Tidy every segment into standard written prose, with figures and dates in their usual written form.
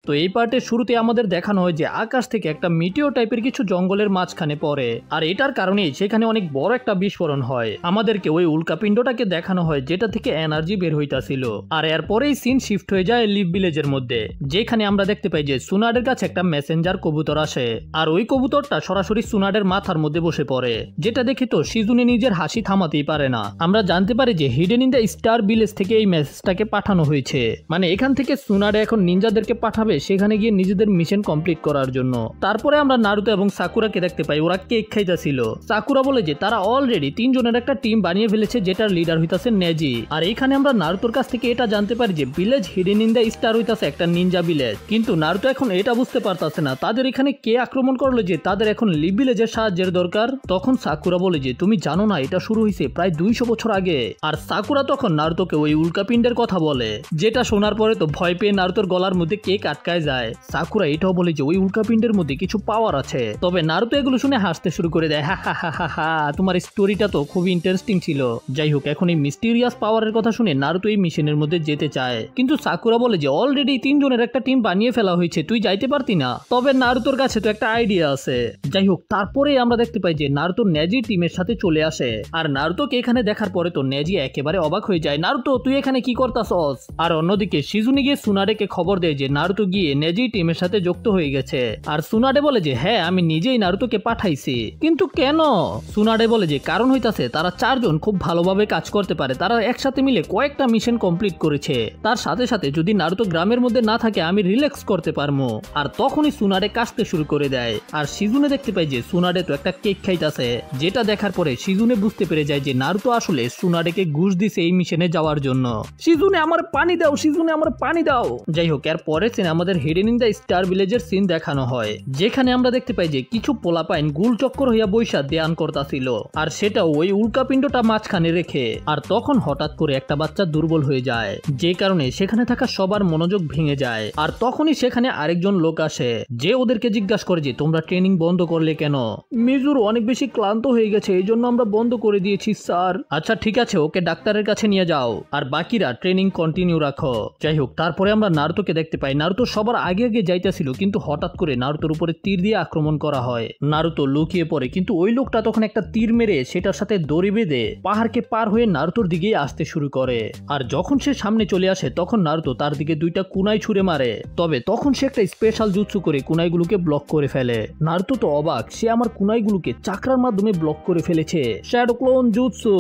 তো এই পার্টের শুরুতে আমাদের দেখানো হয় যে আকাশ থেকে একটা মিটিও টাইপের কিছু জঙ্গলের মাঝখানে পড়ে, আর এটার কারণেই সেখানে অনেক বড় একটা বিস্ফোরণ হয়। আমাদেরকে ওই উল্কাপিণ্ডটাকে দেখানো হয় যেটা থেকে এনার্জি বের হইতাছিল। আর এরপরেই সিন শিফট হয়ে যায় লিভ ভিলেজের মধ্যে, যেখানে আমরা দেখতে পাই যে সুনাডের কাছে একটা মেসেঞ্জার কবুতর আসে, আর ওই কবুতরটা সরাসরি সুনাডের মাথার মধ্যে বসে পড়ে, যেটা দেখে তো শিজুনে নিজের হাসি থামাতেই পারে না। আমরা জানতে পারি যে hidden in the star village থেকে এই মেসেজটাকে পাঠানো হয়েছে, মানে এখান থেকে সুনাডে এখন নিনজাদেরকে পাঠাবে সেখানে গিয়ে নিজেদের মিশন কমপ্লিট করার জন্য। তারপরে আমরা নারুতো এবং সাকুরাকে দেখতে পাই, ওরা কেক খাইতেছিল। সাকুরা বলে যে তারা অলরেডি 3 জনের একটা টিম বানিয়ে ফেলেছে, যেটার লিডার হইতাছে নেজি। আর এখানে আমরা নারুতোর কাছ থেকে এটা জানতে পারি যে village hidden in the star হইতাছে একটা নিনজা ভিলেজ, কিন্তু নারুতো এখন এটা বুঝতে পারতাছে না তাদের এখানে কে আক্রমণ করলো যে তাদের এখন লিভ ভিলেজের সাহায্যের দরকার। তখন সাকুরা বলে যে তুমি জানো না এটা শুরু হয়েছে প্রায় 200 বছর আগে। আর সাকুরা তখন নারুতোকে ওই উল্কাপিণ্ডের কথা বলে, যেটা শোনার পরে তো ভয় পেয়ে নারুতোর গলার মধ্যে কেক আটকায় যায়। সাকুরা এটাও বলে যে ওই উল্কাপিণ্ডের মধ্যে কিছু পাওয়ার আছে। তবে নারুতো এগুলো শুনে হাসতে শুরু করে দেয়, হা হা হা হা হা, তোমার স্টোরিটা তো খুবই ইন্টারেস্টিং ছিল। যাই হোক, এখন এই মিস্টিরিয়াস পাওয়ারের কথা শুনে নারুতো এই মিশনের মধ্যে যেতে চায়, কিন্তু সাকুরা বলে যে অলরেডি 3 জনের একটা টিম বানিয়ে ফেলা হয়েছে, তুই যাইতে পারতি না। তবে নারুতোর কাছে তো একটা আইডিয়া আছে। যাই হোক, তারপরে আমরা দেখতে পাই যে নারুতো নেজি টিমের সাথে চলে আসে, আর নারুতোকে এখানে দেখার পরে তো নেজি একেবারে অবাক হয়ে যায়, নারুতো তুই এখানে কি করতাছস? আর অন্যদিকে শিজুনি গিয়ে সুনাডেকে খবর দেয় যে নারুতো গিয়ে নেজি টিমের সাথে যুক্ত হয়ে গেছে। আর সুনাডে বলে যে হ্যাঁ, আমি নিজেই নারুতোকে পাঠাইছি। কিন্তু কেন? সুনাডে বলে যে কারণ হইতাছে তারা 4 জন খুব ভালোভাবে কাজ করতে পারে, তারা একসাথে মিলে কয়েকটা মিশন কমপ্লিট করেছে। তার সাথে সাথে যদি নারুতো গ্রামের মধ্যে না থাকে আমি রিল্যাক্স করতে পারবো। আর তখনই সুনাডে কাশতে শুরু করে দেয়, আর শিজুনে দেখতে পাই যে সুনাডে তো একটা কেক খাইতাছে, যেটা দেখার পরে শিজুনে বুঝতে পেরে যায় যে নারুতো আসলে সুনাডেকে ঘুষ দিছে এই মিশনে যাওয়ার জন্য। শিজুনে আমার পানি দাও, শিজুনে আমার পানি দাও। যাই হোক, এর পরে সিনে আমাদের হিডেন ইন দ্য স্টার ভিলেজের সিন দেখানো হয়, যেখানে আমরা দেখতে পাই যে কিছু পোলাপাইন গুল চক্কর হইয়া বৈশা ধ্যান করতাছিল, আর সেটা ওই উল্কাপিণ্ডটা মাঝখানে রেখে। আর তখন হঠাৎ করে একটা বাচ্চা দুর্বল হয়ে যায়, যে কারণে সেখানে থাকা সবার মনোযোগ ভেঙে যায়। আর তখনই সেখানে আরেকজন লোক আসে, যে ওদেরকে জিজ্ঞাসা করে যে তোমরা ট্রেনিং বন্ধ করলে কেন? মিজুর অনেক বেশি ক্লান্ত হয়ে গেছে, এই জন্য আমরা বন্ধ করে দিয়েছি স্যার। আচ্ছা ঠিক আছে, ওকে ডাক্তারের কাছে নিয়ে যাও, আর বাকিরা ট্রেনিং কন্টিনিউ রাখো। যাই হোক, তারপরে আমরা নারুতোকে দেখতে পাই, নারুতো সবার আগে আগে যাইতেছিল, কিন্তু হঠাৎ করে নারুতোর উপরে তীর দিয়ে আক্রমণ করা হয়। নারুতো লুকিয়ে পড়ে, কিন্তু ওই লোকটা তখন একটা তীর মেরে সেটার সাথে দড়ি বেঁধে পাহাড়কে পার হয়ে নারুতোর দিকেই আসতে শুরু করে। আর যখন সে সামনে চলে আসে তখন নারুতো তার দিকে 2টা কুনাই ছুঁড়ে মারে, তবে তখন সে একটা স্পেশাল জুৎসু করে কুনাইগুলোকে ব্লক করে ফেলে। নারুতো তো অবাক, সে আমার কুনাইগুলোকে চাকরার মাধ্যমে ব্লক করে ফেলেছে, শ্যাডো ক্লোন জুৎসু।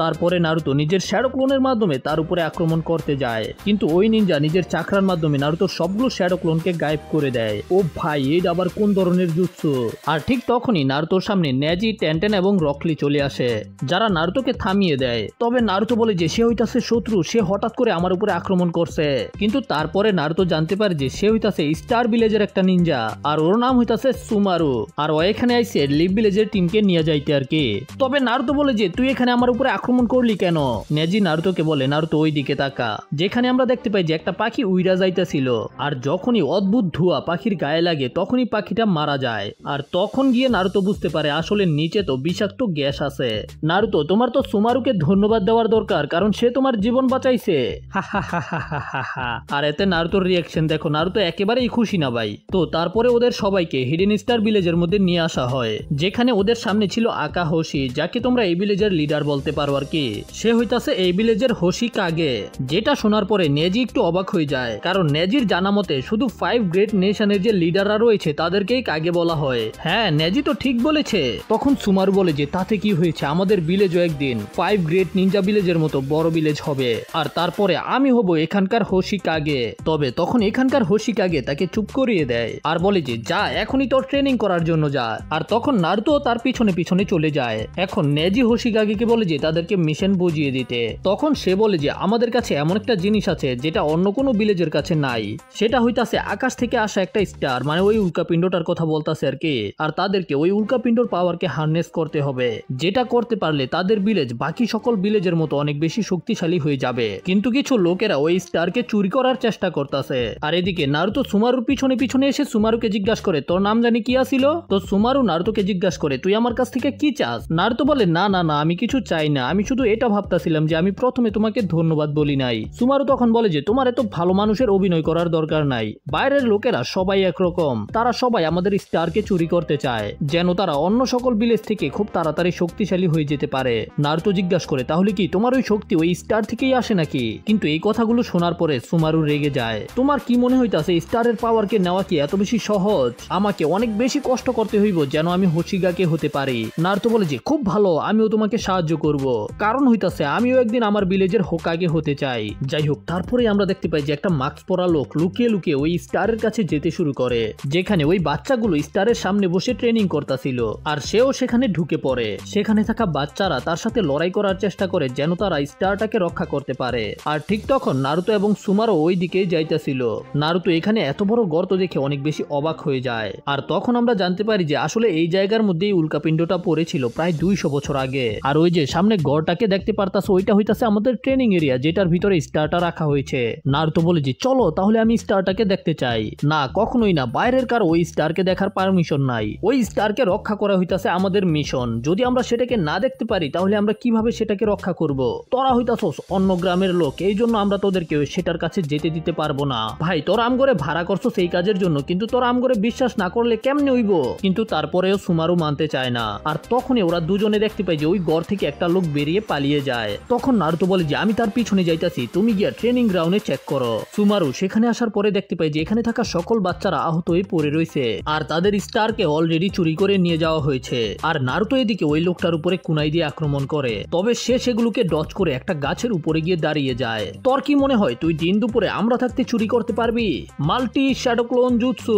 তারপরে নারুতো নিজের শ্যাডো ক্লোনের মাধ্যমে তার উপরে আক্রমণ করতে যায়, কিন্তু ওই নিনজা নিজের চাকরার মাধ্যমে নারুতোর সবগুলো শ্যাডো ক্লোনকে গায়েব করে দেয়। ও ভাই, এটা আবার কোন ধরনের জুৎসু? আর ঠিক তখনই নারুতোর সামনে নেজি, টেনটেন এবং রকলি চলে আসে, যারা নারুতোকে থামিয়ে দেয়। তবে নারুতো বলে যে সে হইতাছে শত্রু, সে হঠাৎ করে আমার উপরে আক্রমণ করছে। কিন্তু তারপরে নারুতো জানতে পারে যে সে হইতাছে স্টার ভিলেজের একটা নিনজা, আর ওর নাম হইতাছে সুমারু, আর ও এখানে আইছে লিভ ভিলেজের টিমকে নিয়ে যাইতে আর কি। তবে নারুতো বলে যে তুই এখানে আমার উপরে আক্রমণ করলি কেন? নেজি নারুতোকে বলে নারুতো ওই দিকে তাকা, যেখানে আমরা দেখতে পাই যে একটা পাখি উইরা যাইতেছিল, আর যখনই অদ্ভুত ধোঁয়া পাখির গায়ে লাগে তখনই পাখিটা মারা যায়। আর তখন গিয়ে নারুতো বুঝতে পারে আসলে নিচে তো বিষাক্ত গ্যাস আছে। নারুতো, তোমার তো সুমারুকে ধন্যবাদ দেওয়ার দরকার, কারণ সে তোমার জীবন বাঁচাইছে। হা হা হা হা হা হা হা। আর এতে নারুতোর রিয়াকশন দেখো, নারুতো একেবারেই খুশি না ভাই। তো তারপরে ওদের সবাইকে হিডেন স্টার ভিলেজের মধ্যে নিয়ে আসা হয়, যেখানে ওদের সামনে ছিল আকা হোশি, যাকে তোমরা এই ভিলেজের লিডার বলতে পারো আর কি। সে হইতাছে এই ভিলেজের হোশি কাগে, যেটা শোনার পরে নেজি একটু অবাক হয়ে যায়, কারণ নেজির জানা মতে শুধু 5 গ্রেট নেশনের যে লিডাররা রয়েছে তাদেরকেই কাগে বলা হয়। হ্যাঁ, নেজি তো ঠিক বলেছে। তখন সুমারু বলে যে তাতে কি হয়েছে, আমাদের ভিলেজও একদিন 5 গ্রেট নিনজা ভিলেজের মতো বড় ভিলেজ হবে, আর তারপরে আমি হব এখানকার হোশি কাগে। তবে তখন এখানকার হোশি কাগে তাকে চুপ করিয়ে দেয়, আর বলে যে যা, এখনই তোর ট্রেনিং করার জন্য যা। আর তখন নারুতো তার পিছনে পিছনে চলে যায়। এখন নেজি হোশি কাগেকে বলে যে তাদেরকে মিশন বুঝিয়ে দিতে। তখন সে বলে যে আমাদের কাছে এমন একটা জিনিস আছে যেটা অন্য কোনো ভিলেজের কাছে নাই, সেটা হইতাছে আকাশ থেকে আসা একটা স্টার, মানে ওই উল্কাপিণ্ডটার কথা বলতাছে আর কি। আর তাদেরকে ওই উল্কাপিণ্ডর পাওয়ারকে হারনেস করতে হবে, যেটা করতে পারলে তাদের ভিলেজ বাকি সকল ভিলেজের মতো অনেক বেশি শক্তিশালী হয়ে যাবে। কিন্তু কিছু লোকেরা ওই স্টারকে চুরি করার চেষ্টা করতেছে। আর এদিকে নারুতো সুমারুর পিছনে পিছনে এসে সুমারুকে জিজ্ঞাসা করে তোর নাম জানি কি আছিল? তো সুমারু নারুতোকে জিজ্ঞাসা করে তুই আমার কাছ থেকে কি চাস? নারুতো বলে না না না, আমি কিছু চাই না, আমি শুধু এটা ভাবতাছিলাম যে আমি প্রথমে তোমাকে ধন্যবাদ বলি নাই। সুমারু তখন বলে যে তোমার এত ভালো মানুষের অভিনয় করার দরকার নাই, বাইরের লোকেরা সবাই একরকম, তারা সবাই আমাদের স্টারকে চুরি করতে চায় যেন তারা অন্য সকল ভিলেজ থেকে খুব তাড়াতাড়ি শক্তিশালী হয়ে যেতে পারে। নারুতো জিজ্ঞাসা করে, তাহলে কি তোমার ওই শক্তি ওই স্টার থেকেই আসে নাকি? কিন্তু এই কথাগুলো শোনার পরে সুমারু রেগে যায়। তোমার কি মনে হইতাছে স্টারের পাওয়ারকে নেওয়া কি এত বেশি সহজ? আমাকে অনেক বেশি কষ্ট করতে হইব যেন আমি হোশিগাকে হতে পারি। নারুতো বলে যে খুব ভালো, আমিও তোমাকে সাহায্য করব, কারণ হইতাছে আমিও একদিন আমার ভিলেজের হোকাগে হতে চাই। যাই হোক, তারপরে আমরা দেখতে পাই যে একটা মাস্ক পরা লোক লুকিয়ে লুকিয়ে ওই স্টারের কাছে যেতে শুরু করে, যেখানে ওই বাচ্চাগুলো স্টারের সামনে বসে ট্রেনিং করতেছিল। আর সেও সেখানে ঢুকে পড়ে। সেখানে থাকা বাচ্চারা তার সাথে লড়াই করার চেষ্টা করে যেন তারা স্টারটাকে রক্ষা করতে পারে। আর ঠিক তখন নারুতো এবং সুমারো ওই দিকে যাইতেছিল। নারুতো এখানে এত বড় গর্ত দেখে অনেক বেশি অবাক হয়ে যায়। আর তখন আমরা জানতে পারি যে আসলে এই জায়গার মধ্যেই উল্কাপিণ্ডটা পড়েছিল প্রায় 200 বছর আগে। আর ওই যে সামনে গড়টাকে দেখতে পারতাছে, ওইটা হইতাছে আমাদের ট্রেনিং এরিয়া, যেটার ভিতরে স্টারটা রাখা হয়েছে। নারুতো বলে যে চলো তাহলে আমি স্টারটাকে দেখতে চাই। না, কখনোই না, বাইরের কার ওই স্টারকে দেখার পারমিশন নাই। ওই স্টারকে রক্ষা করা হইতাছে আমাদের মিশন। যদি আমরা সেটাকে না দেখতে পারি তাহলে আমরা কিভাবে সেটাকে রক্ষা করব? তোরা হইতাছস অন্য গ্রামের লোক, এই জন্য আমরা তোদেরকে সেটার কাছে যেতে দিতে পারবো না। ভাই, তোরা আমগরে ভাড়া করছো সেই কাজের জন্য, কিন্তু তোরা আমগরে বিশ্বাস না করলে কেমনে হইব? কিন্তু তারপরেও সুমারু মানতে চায় না। আর তখনই ওরা দুজনে দেখতে পায় যে ওই ঘর থেকে একটা লোক বেরিয়ে পালিয়ে যায়। তখন নারুতো বলে যে আমি তার পিছনে যাইতাছি, তুমি গিয়া ট্রেনিং গ্রাউন্ডে চেক করো। সুমারু সেখানে আসার পরে দেখতে পায় যে এখানে থাকা সকল বাচ্চারা আহত হয়ে পড়ে রয়েছে, আর তাদের স্টারকে অলরেডি চুরি করে নিয়ে যাওয়া হয়েছে। আর নারুতো এদিকে ওই লোকটার উপরে কুনাই দিয়ে আক্রমণ করে, তবে সে সেগুলোকে ডজ করে একটা গাছের উপরে গিয়ে দাঁড়িয়ে যায়। তোর কি মনে হয় তুই দিন দুপুরে আমরা থাকতে চুরি করতে পারবি? Multi shadow clone jutsu.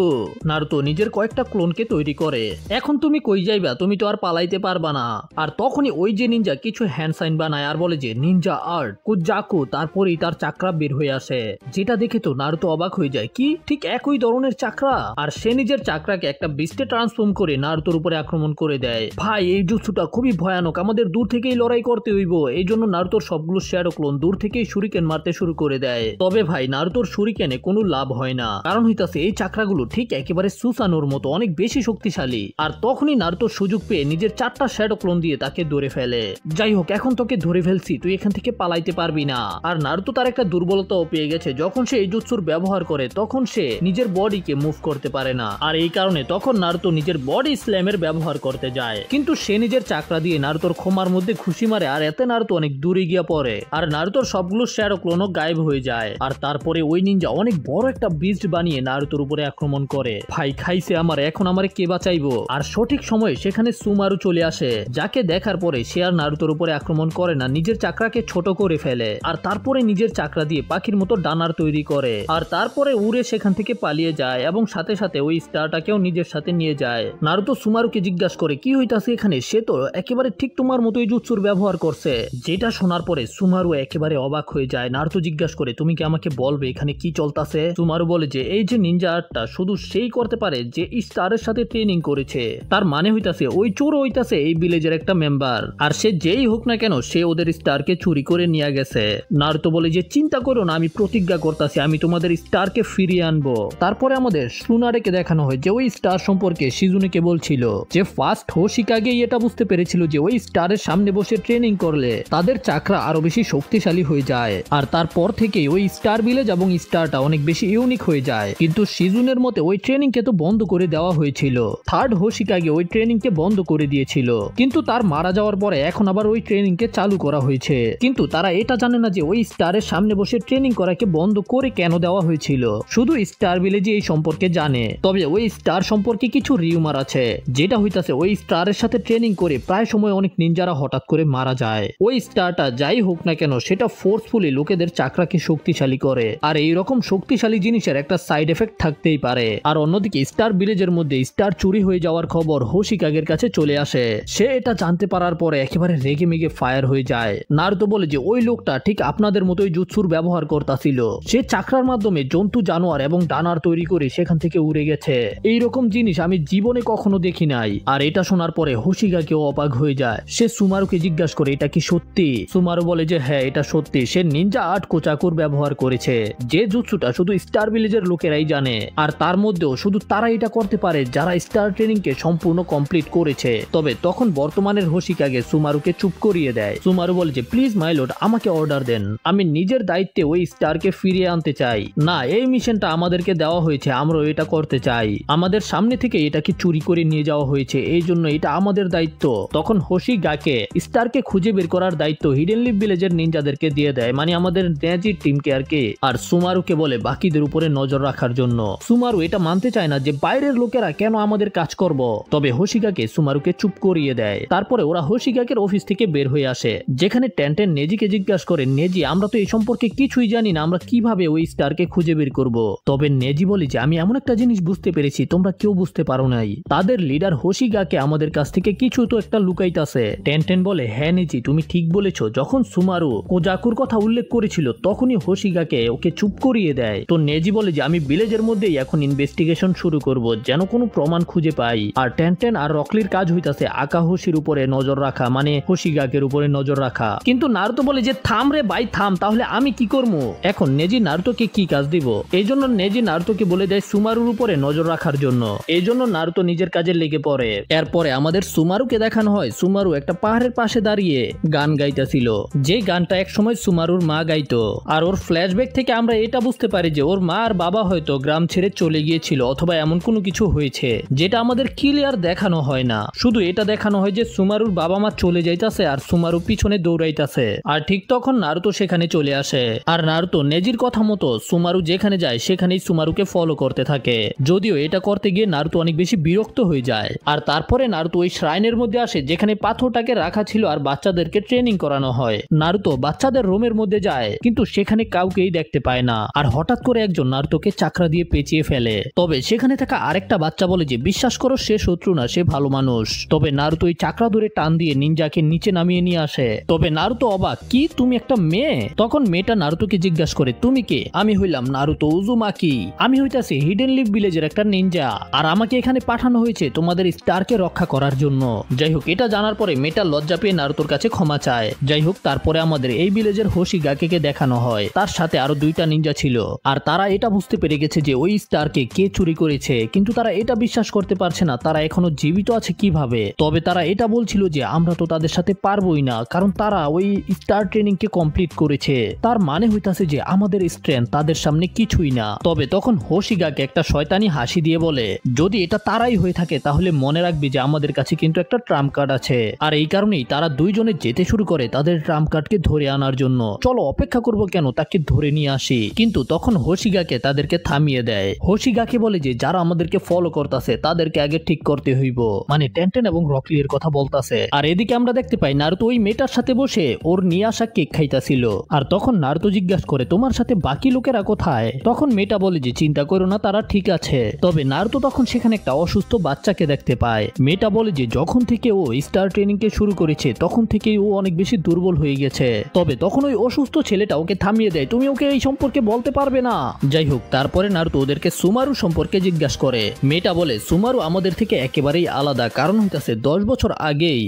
Naruto নিজের কয়েকটা ক্লোনকে তৈরি করে। এখন তুমি কই যাইবা? তুমি তো আর পালাইতে পারবা না। আর তখনই ওই যে নিনজা কিছু হ্যান্ড সাইন বানায় আর বলে যে নিনজা আর্ট কুজাকু, তারপরেই তার চাকরা বের হয়ে আসে, যেটা দেখে তো নারুতো অবাক হয়ে যায়। কি ঠিক একই ধরনের চাকরা? আর সে নিজের চাকরাকে একটা বিস্টে ট্রান্সফর্ম করে নারুতোর উপরে আক্রমণ করে দেয়। ভাই, এই জুৎসুটা খুবই ভয়ানক, আমাদের দূর থেকেই লড়াই করতে হইব। এই জন্য নারুতোর সবগুলো শ্যাডো ক্লোন দূর থেকেই শুরিকেন মারতে শুরু করে দেয়। তবে ভাই, নারুতোর শুরিকেনে কোনো লাভ হয় না, কারণ হইতাছে এই চাকরাগুলো ঠিক একেবারে সুসানোর মতো অনেক বেশি শক্তিশালী। আর তখনই নারুতোর সুযোগ পেয়ে নিজের 4টা শ্যাডো ক্লোন দিয়ে তাকে ধরে ফেলে। যাই হোক, এখন তোকে ধরে ফেলছি, তুই এখান থেকে পালাইতে পারবি না। আর নারুতো তার একটা দুর্বলতাও পেয়ে গেছে, যখন সে এই জুৎসুর ব্যবহার করে তখন সে নিজের বডিকে মুভ করতে পারে না। আর এই কারণে তখন নারুতো নিজের বডি স্ল্যামের ব্যবহার করতে যায়, কিন্তু সে নিজের চাকরা দিয়ে নারুতোর খোমার মধ্যে ঘুষি মারে, আর এতে নারুতো অনেক দূরে গিয়া পড়ে। আর নারুতোর সবগুলো শ্যাডো ক্লোনও গায়েব হয়ে যায়। আর তারপরে ওই নিনজা অনেক বড় একটা বিস্ট বানিয়ে নারুতোর উপরে আক্রমণ করে। ভাই, খাইছে আমার, এখন আমারে কে বাঁচাইবো? আর সঠিক সময়ে সেখানে সুমারু চলে আসে, যাকে দেখার পরে সে আর নারুতোর উপরে আক্রমণ করে না, নিজের চাকরাকে ছোট করে ফেলে। আর তারপরে নিজের চাকরা দিয়ে পাখির মতো ডানার তৈরি করে, আর তারপরে উড়ে সেখান থেকে পালিয়ে যায় এবং সাথে সাথে ওই স্টারটাকেও নিজের সাথে নিয়ে যায়। নারুতো সুমারুকে জিজ্ঞাসা করে কি হইতাছে এখানে? সে তো একেবারে ঠিক তোমার মতোই জুৎসুর ব্যবহার করছে। যেটা শোনার পরে সুমারু একেবারে অবাক হয়ে যায়। নারুতো জিজ্ঞাসা করে তুমি কি আমাকে বলবে এখানে কি চলতেছে? সুমারু বলে যে এই যে নিনজা আর্টটা শুধু সেই করতে পারে যে স্টারের সাথে ট্রেনিং করেছে, তার মানে হইতাছে ওই চোর হইতাছে এই ভিলেজের একটা মেম্বার, আর সে যেই হোক না কেন সে ওদের স্টারকে চুরি করে নিয়ে গেছে। নারুতো বলে যে চিন্তা করো না, আমি প্রতিজ্ঞা করতেছি আমি তোমাদের স্টারকে ফিরিয়ে আনবো। তারপরে আমাদের সুনারেকে দেখানো হয় যে ওই স্টার সম্পর্কে শিজুনেকে বলছিল যে ফার্স্ট হোশিকাগেই এটা বুঝতে পেরেছিল যে ওই স্টারের সামনে বসে ট্রেনিং করলে তাদের চাকরা আরো বেশি শক্তিশালী হয়ে যায়। আর তারপর থেকে ওই স্টার ভিলেজ এবং স্টারটা অনেক বেশি ইউনিক হয়ে যায়। কিন্তু শিজুনের মতে ওই ট্রেনিংকে তো বন্ধ করে দেওয়া হয়েছিল, থার্ড হোশিকাগে ওই ট্রেনিংকে বন্ধ করে দিয়েছিল, কিন্তু তার মারা যাওয়ার পরে এখন আবার ওই ট্রেনিংকে চালু করা হয়েছে। কিন্তু তারা এটা জানে না যে ওই স্টারের সামনে বসে ট্রেনিং করাকে বন্ধ করে কেন দেওয়া হয়েছিল। শুধু স্টার ভিলেজে এই সম্পর্কে জানে। তবে ওই স্টার সম্পর্কে কিছু রিউমার আছে, যেটা হইতাছে ওই স্টারের সাথে ট্রেনিং করে প্রায় সময় অনেক নিনজারা হঠাৎ করে মারা যায়। ওই স্টারটা যাই হোক না কেন সেটা ফোর্সফুলি লোকেদের চাকরাকে শক্তিশালী করে, আর এই রকম শক্তিশালী জিনিসের একটা সাইড এফেক্ট থাকতেই পারে। আর অন্যদিকে স্টার ভিলেজের মধ্যে স্টার চুরি হয়ে যাওয়ার খবর হোশিকাগের কাছে চলে আসে। সে এটা জানতে পারার পরে একেবারে রেগে মেগে ফায়ার হয়ে যায়। নারুতো বলে যে ওই লোকটা ঠিক আপনাদের মতোই জুৎসুর ব্যবহার করতেছিল, সে চাকরার মাধ্যমে জন্তু জানোয়ার এবং ডানার তৈরি করে সেখান থেকে উড়ে গেছে। এইরকম জিনিস আমি জীবনে কখনো দেখি নাই। আর এটা শোনার পরে হোশিকাকেও অবাক হয়ে যায়। সে সুমারুকে জিজ্ঞাসা করে এটা কি সত্যি? সুমারু বলে যে হ্যাঁ এটা সত্যি, সে নিনজা আর্ট কোচাকুর ব্যবহার করেছে, যে জুৎসুটা শুধু স্টার ভিলেজের লোকেরাই জানে। আর তার মধ্যেও শুধু তারা এটা করতে পারে যারা স্টার ট্রেনিং কে সম্পূর্ণ কমপ্লিট করেছে। তবে তখন বর্তমানের হোশিকাগে সুমারুকে চুপ করিয়ে দেয়। সুমারু বলে যে প্লিজ মাই লর্ড, আমাকে অর্ডার দেন, আমি নিজের দায়িত্বে ওই স্টারকে ফিরিয়ে আনতে চাই। না, এই মিশনটা আমাদেরকে দেওয়া হয়েছে, আমরা এটা করতে চাই, আমাদের সামনে থেকে এটাকে চুরি করে নিয়ে যাওয়া হয়েছে, এই জন্য এটা আমাদের দায়িত্ব। তখন হোশিগাকে স্টারকে খুঁজে বের করার দায়িত্ব হিডেন লিফ ভিলেজের নিনজাদেরকে দিয়ে দেয়, মানে আমাদের নেজির টিমকে আর কি। আর সুমারুকে বলে বাকিদের উপরে নজর রাখার জন্য। সুমারু এটা মানতে চায় না যে বাইরের লোকেরা কেন আমাদের কাজ করব, তবে হোশিগাকে সুমারুকে চুপ করিয়ে দেয়। তারপরে ওরা হোশিগাকের অফিস থেকে বের হয়ে আসে, যেখানে টেনটেন নেজিকে জিজ্ঞাসা করে, নেজি আমরা তো এই সম্পর্কে কিছুই জানি না, আমরা কিভাবে ওই স্টারকে খুঁজে বের করব। তবে নেজি বলে যে আমি এমন একটা জিনিস বুঝতে পেরেছি তোমরা কেউ বুঝতে পারো নাই, তাদের লিডার হোশিগাকে আমাদের কাছ থেকে কিছু তো একটা লুকাইতাছে। টেনটেন বলে হ্যাঁ নেজি তুমি ঠিক বলেছো, যখন সুমারু কোজাকুর কথা উল্লেখ করেছিল তখনই হোশিগাকে ওকে চুপ করিয়ে দেয়। তো নেজি বলে যে আমি ভিলেজের মধ্যেই এখন ইনভেস্টিগেশন শুরু করব, যেন কোনো প্রমাণ খুঁজে পাই। আর টেনটেন আর রকলির কাজ হইতাছে আকাহোশির উপরে নজর রাখা, মানে হোশিগাকের উপরে নজর রাখা। কিন্তু নারুতো বলে যে থাম রে ভাই থাম, তাহলে আমি কি করবো? এখন নেজি নারুতোকে কি কাজ দিব? এই জন্য নেজি নারুতোকে বলে দেয় সুমারুর উপরে নজর রাখার জন্য। এই জন্য নারুতো নিজের কাজে লেগে পড়ে। এরপরে আমাদের সুমারুকে দেখানো হয়, সুমারু একটা পাহাড়ের পাশে দাঁড়িয়ে গান গাইতেছিল, যে গানটা একসময় সুমারুর মা গাইতো। আর ওর ফ্ল্যাশব্যাক থেকে আমরা এটা বুঝতে পারি যে ওর মা আর বাবা হয়তো গ্রাম ছেড়ে চলে গিয়েছিল, অথবা এমন কোনো কিছু হয়েছে যেটা আমাদের ক্লিয়ার দেখানো হয় না। শুধু এটা দেখানো হয় যে সুমারুর বাবা মা চলে যাইতাছে আর সুমারু পিছনে দৌড়াইতাছে। আর ঠিক তখন নারুতো সেখানে চলে আসে, আর নারুতো নেজির কথা মতো সুমারু যেখানে যায় সেখানেই সুমারুকে ফলো করতে থাকে। যদিও এটা করতে গিয়ে নারুতো অনেক বেশি বিরক্ত হয়ে যায়। আর তারপরে নারুতো ওই শ্রাইনের মধ্যে আসে যেখানে পাথরটাকে রাখা ছিল আর বাচ্চাদেরকে ট্রেনিং করানো হয়। নারুতো বাচ্চাদের রুমের মধ্যে যায়, কিন্তু সেখানে কাউকেই দেখতে পায় না। আর হঠাৎ করে একজন নারুতোকে চাকরা দিয়ে পেঁচিয়ে ফেলে। তবে সেখানে থাকা আরেকটা বাচ্চা বলে যে বিশ্বাস করো সে শত্রু না, সে ভালো মানুষ। তবে নারুতো ওই চাকরা ধরে টান দিয়ে নিনজাকে নিচে নামিয়ে নিয়ে আসে। তবে নারুতো অবাক, কি তুমি একটা মেয়ে? তখন মেয়েটা নারুতোকে জিজ্ঞাসা করে তুমি কে? আমি হইলাম নারুতো উজুমাকি, আমি হইতাছি হিডেন লিফ ভিলেজের একটা নিনজা, আর আমাকে এখানে পাঠানো হয়েছে তোমাদের স্টারকে রক্ষা করার জন্য। যাই হোক এটা জানার পরে মেয়েটা লজ্জা পেয়ে নারুতোর কাছে ক্ষমা চায়। যাই হোক তারপরে আমাদের এই ভিলেজের হোশিগাকে দেখানো হয়, তার সাথে আরো দুইটা নিনজা ছিল। আর তারা এটা বুঝতে পেরে গেছে যে ওই স্টারকে কে চুরি করেছে, কিন্তু তারা এটা বিশ্বাস করতে পারছে না তারা এখনো জীবিত আছে কিভাবে। তবে তারা এটা বলছিল যে আমরা তো তাদের সাথে পারবোই না, কারণ তারা ওই স্টার ট্রেনিং কে কমপ্লিট করেছে, তার মানে হইতাছে যে আমাদের স্ট্রেংথ তাদের সামনে কিছুই না। তবে তখন হোশিগাকে একটা শয়তানি হাসি দিয়ে বলে যদি এটা তারাই হয়ে থাকে তাহলে মনে রাখবি যে আমাদের কাছে কিন্তু একটা ট্রাম্প কার্ড আছে। আর এই কারণেই তারা দুইজনে যেতে শুরু করে তাদের ট্রাম্প কার্ডকে ধরে আনার জন্য। চলো অপেক্ষা করব কেন, তাকে ধরে নিয়ে আসি। কিন্তু তখন হোশিগাকে তাদেরকে থামিয়ে দেয়। হোশিগাকে বলে যে যারা আমাদেরকে ফলো করতেছে তাদেরকে আগে ঠিক করতে হইব, মানে টেনটেন এবং রকলি এর কথা বলতাছে। আর এদিকে আমরা দেখতে পাই নারুতো ওই মেয়েটার সাথে বসে ওর নিয়ে আসা কেক খাইতাছিল। আর তখন নারুতো জিজ্ঞাসা করে তোমার সাথে বাকি লোকেরা কোথায়? তখন মেয়েটা বলে যে চিন্তা করো না তারা ঠিক আছে। তবে নারুতো তখন সেখানে একটা অসুস্থ বাচ্চাকে দেখতে পায়। মেয়েটা বলে যে যখন থেকে ও স্টার ট্রেনিং কে শুরু করেছে তখন থেকেই ও অনেক বেশি দুর্বল হয়ে গেছে। তবে তখন ওই অসুস্থ ছেলেটা ওকে থামিয়ে দেয়, তুমি ওকে এই সম্পর্কে বলতে পারবে না। যাই হোক তারপরে নারুতো ওদেরকে সুমারু সম্পর্কে জিজ্ঞাসা করে। মেয়েটা বলে সুমারু আমাদের থেকে একেবারেই আলাদা, কারণ হইতাছে 10 বছর আগেই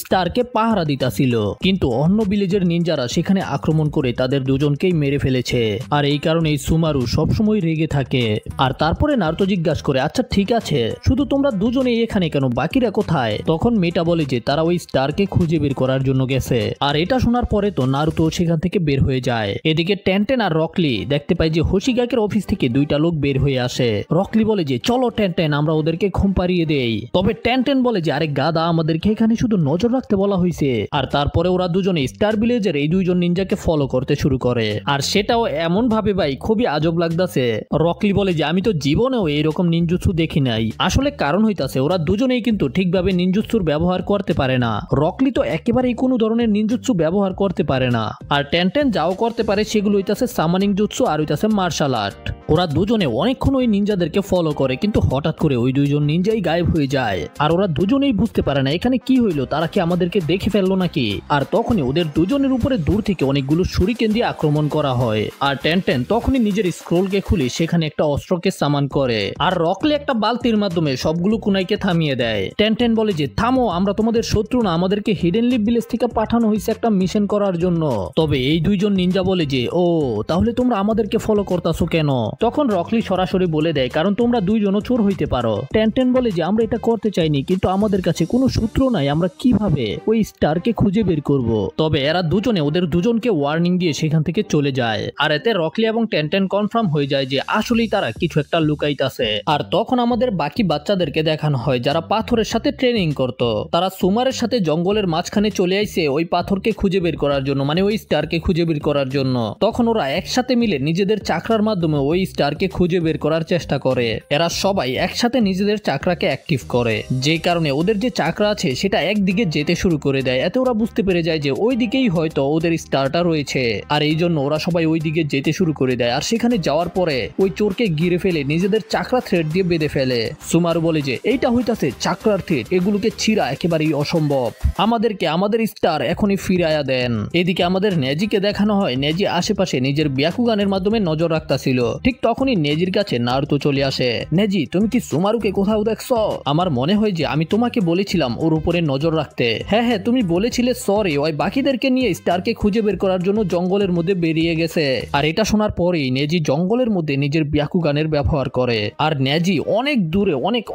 স্টারকে পাহারা দিতাছিল, কিন্তু অন্য ভিলেজের নিনজারা সেখানে আক্রমণ করে তাদের দুজনকেই মেরে ফেলেছে। আর এই কারণেই সুমারু সবসময় রেগে থাকে। আর তারপরে নারুতো জিজ্ঞাসা করে আচ্ছা ঠিক আছে, শুধু তোমরা দুজনেই এখানে কেন, বাকিরা কোথায়? তখন মেয়েটা বলে যে তারা ওই স্টারকে খুঁজে বের করার জন্য গেছে। আর এটা শোনার পরে তো নারুতো সেখান থেকে বের হয়ে যায়। এদিকে টেনটেন আর রকলি দেখতে পায় যে হোশিগাকের অফিস থেকে দুইটা লোক বের হয়ে আসে। রকলি বলে যে চলো টেনটেন আমরা ওদেরকে ঘুম পাড়িয়ে দেই। তবে টেনটেন বলে যে আরে গাদা, আমাদেরকে এখানে শুধু নজর রাখতে বলা হয়েছে। আর তারপরে ওরা দুজনে স্টার ভিলেজের এই দুইজন নিনজাকে ফলো করতে শুরু করে। আর সেটাও এমন ভাবে ভাই খুবই আজব লাগতাছে। রকলি বলে যে আমি তো জীবনেও এইরকম নিনজুৎসু দেখি নাই। আসলে কারণ হইতাছে ওরা দুজনেই কিন্তু ঠিকভাবে নিনজুৎসুর ব্যবহার করতে পারে না। রকলি তো একেবারেই কোনো ধরনের নিনজুৎসু ব্যবহার করতে পারে না। আর টেনটেন যাও করতে পারে সেগুলো হইতাছে সামানিং জুৎসু আর হইতাছে মার্শাল আর্ট। ওরা দুজনে অনেকক্ষণ ওই নিনজাদেরকে ফলো করে, কিন্তু হঠাৎ করে ওই দুইজন নিনজাই গায়েব হয়ে যায়। আর ওরা দুজনেই বুঝতে পারে না এখানে কি হইলো, তারা কি আমাদেরকে দেখে ফেললো নাকি। আর তখনই ওদের দুজনের উপরে দূর থেকে অনেকগুলো শুরিকেন দিয়ে আক্রমণ করা হয়। আর টেনটেন তখনই নিজের স্ক্রোলকে খুলে সেখানে একটা অস্ত্রকে সামান করে। আর রকলি একটা বালতির মাধ্যমে সবগুলো কুনাইকে থামিয়ে দেয়। টেনটেন বলে যে থামো, আমরা তোমাদের শত্রু না, আমাদেরকে হিডেন লিফ ভিলেজ থেকে পাঠানো হয়েছে একটা মিশন করার জন্য। তবে এই দুইজন নিনজা বলে যে ও তাহলে তোমরা আমাদেরকে ফলো করতাছো কেন? তখন রকলি সরাসরি বলে দেয় কারণ তোমরা দুইজনও চোর হইতে পারো। টেনটেন বলে যে আমরা এটা করতে চাইনি, কিন্তু আমাদের কাছে কোনো সূত্র নাই, আমরা কিভাবে ওই স্টারকে খুঁজে বের করব। তবে এরা দুজনে ওদের দুজনকে ওয়ার্নিং দিয়ে সেখান থেকে চলে যায়। আর এতে রকলি এবং টেনটেন কনফার্ম হয়ে যায় যে আসলেই তারা কিছু একটা লুকাইতাছে। আর তখন আমাদের বাকি বাচ্চাদেরকে দেখানো হয় যারা পাথরের সাথে ট্রেনিং করত। তারা সুমারের সাথে জঙ্গলের মাঝখানে চলে আইছে ওই পাথরকে খুঁজে বের করার জন্য, মানে ওই স্টারকে খুঁজে বের করার জন্য। তখন ওরা একসাথে মিলে নিজেদের চাকরার মাধ্যমে ওই স্টারকে খুঁজে বের করার চেষ্টা করে। এরা সবাই একসাথে নিজেদের চাকরাকে অ্যাক্টিভ করে, যে কারণে ওদের যে চাকরা আছে সেটা একদিকে যেতে শুরু করে দেয়। এতে ওরা বুঝতে পেরে যায় যে ওই দিকেই হয়তো ওদের স্টারটা রয়েছে। আর এই জন্য ওরা সবাই ওই দিকে যেতে শুরু করে দেয়। আর সেখানে যাওয়ার পরে ওই চোরকে ঘিরে ফেলে নিজেদের চাকরা থ্রেড দিয়ে বেঁধে ফেলে। সুমারু বলে যে এইটা হইতাছে চাকরার থ্রেড, এগুলোকে ছিঁড়া একেবারেই অসম্ভব, আমাদেরকে আমাদের স্টার এখনই ফিরাইয়া দেন। এদিকে আমাদের নেজিকে দেখানো হয় নেজি আশেপাশে নিজের ব্যাকুগানের মাধ্যমে নজর রাখতাছিল। ঠিক তখনই নেজির কাছে নারুতো চলে আসে। নেজি, তুমি কি সুমারুকে কোথাও দেখছো? আমার মনে হয় যে আমি তোমাকে বলেছিলাম ওর উপরে নজর রাখতে। হ্যাঁ হ্যাঁ, তুমি বলেছিলে সরি, ওই বাকিদেরকে নিয়ে স্টারকে খুঁজে বের করার জন্য জঙ্গলের মধ্যে বেরিয়ে গেছে। আর এটা শোনার পরেই নেজি জঙ্গলের মধ্যে নিজের ব্যাকুগানের ব্যবহার করে। আর নেজি অনেক দূরে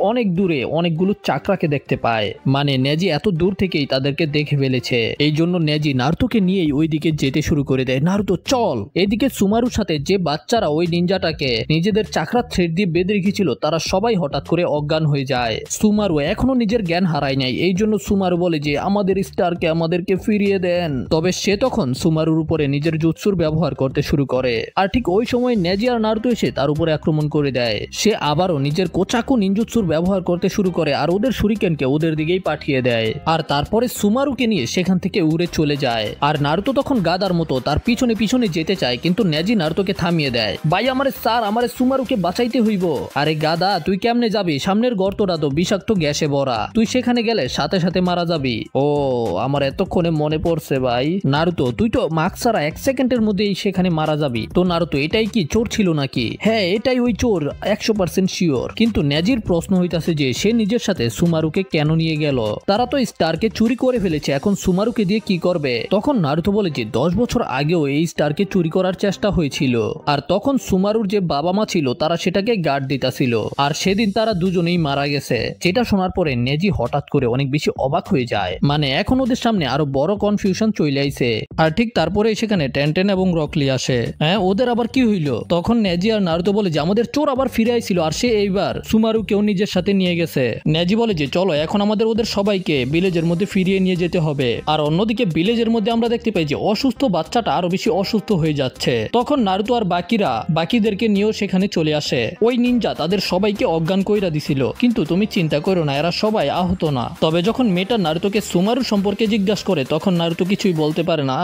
অনেক দূরে অনেকগুলো চাকরাকে দেখতে পায়। মানে নেজি এত দূর থেকেই তাদেরকে দেখে ফেলেছে। এই জন্য নেজি নারুতোকে নিয়েই ওই দিকে যেতে শুরু করে দেয়। নারুতো চল। এদিকে সুমারুর সাথে যে বাচ্চারা ওই নিনজাটাকে নিজেদের চাকরা থ্রেড দিয়ে বেঁধে রেখেছিল তারা সবাই হঠাৎ করে অজ্ঞান হয়ে যায়। সুমারু এখনো নিজের জ্ঞান হারায় নাই। এই জন্য সুমারু বলে যে আমাদের স্টারকে আমাদেরকে ফিরিয়ে দেন। তবে সে তখন সুমারুর উপরে নিজের জুৎসুর ব্যবহার করতে শুরু করে। আর ঠিক ওই সময় নেজি আর নারুতো এসে তার উপরে আক্রমণ করে দেয়। সে আবারও নিজের কোচাকু নিনজুৎসুর ব্যবহার করতে শুরু করে আর ওদের শুরিকেনকে ওদের দিকেই পাঠিয়ে দেয়। আর তারপরে সুমারুকে নিয়ে সেখান থেকে উড়ে চলে যায়। আর নারুতো তখন গাদার মতো তার পিছনে পিছনে যেতে চায়, কিন্তু নেজি নারুতোকে থামিয়ে দেয়। ভাই আমারে স্যার, আমারে সুমারুকে বাঁচাইতে হইব। আরে গাদা, তুই কেমনে যাবি? সামনের গর্তটা তো বিষাক্ত গ্যাসে ভরা, তুই সেখানে গেলে সাথে সাথে মারা যাবি। ও, আমার এতক্ষণে মনে পড়ছে ভাই। নারুতো, তুই তো মাস্ক ছাড়া 1 সেকেন্ডের মধ্যেই সেখানে মারা যাবি। তো নারুতো, এটাই কি চোর ছিল নাকি? হ্যাঁ, এটাই ওই চোর, 100% শিওর। কিন্তু নেজির প্রশ্ন হইতাছে যে সে নিজের সাথে সুমারুকে কেন নিয়ে গেল? তারা তো স্টারকে চুরি করে ফেলেছে, এখন সুমারুকে দিয়ে কি করবে? তখন নারুতো বলে যে 10 বছর আগেও এই স্টারকে চুরি করার চেষ্টা হয়েছিল। আর তখন সুমারুর যে বাবা মা ছিল তারা সেটাকে গার্ড দিতাছিল। আর সেদিন তারা দুজনেই মারা গেছে। যেটা শোনার পরে নেজি হঠাৎ করে অনেক বেশি অবাক হয়ে যায়। মানে এখন ওদের সামনে আরো বড় কনফিউশন চলে আইছে। আর ঠিক তারপরে সেখানে টেনটেন এবং রকলি আসে। হ্যাঁ, ওদের আবার কি হইলো? তখন নেজি আর নারুতো বলে যে আমাদের চোর আবার ফিরে আইছিল, আর সে এইবার সুমারুকেও নিজের সাথে নিয়ে গেছে। নেজি বলে যে চলো এখন আমাদের ওদের সবাইকে ভিলেজের মধ্যে ফিরিয়ে নিয়ে যেতে হবে। আর অন্যদিকে ভিলেজের মধ্যে আমরা দেখতে পাই যে অসুস্থ বাচ্চাটা আরো বেশি অসুস্থ হয়ে যাচ্ছে। তখন নারুতো আর বাকিদেরকে নিয়েও সেখানে চলে আসে। ওই নিনজা তাদের সবাইকে অজ্ঞান কইরা দিছিল, কিন্তু তুমি চিন্তা করো না, এরা সবাই আহত না। তবে যখন মেয়েটা নারুতোকে সুমারু সম্পর্কে জিজ্ঞাসা করে তখন নারুতো কিছুই বলতে পারে না।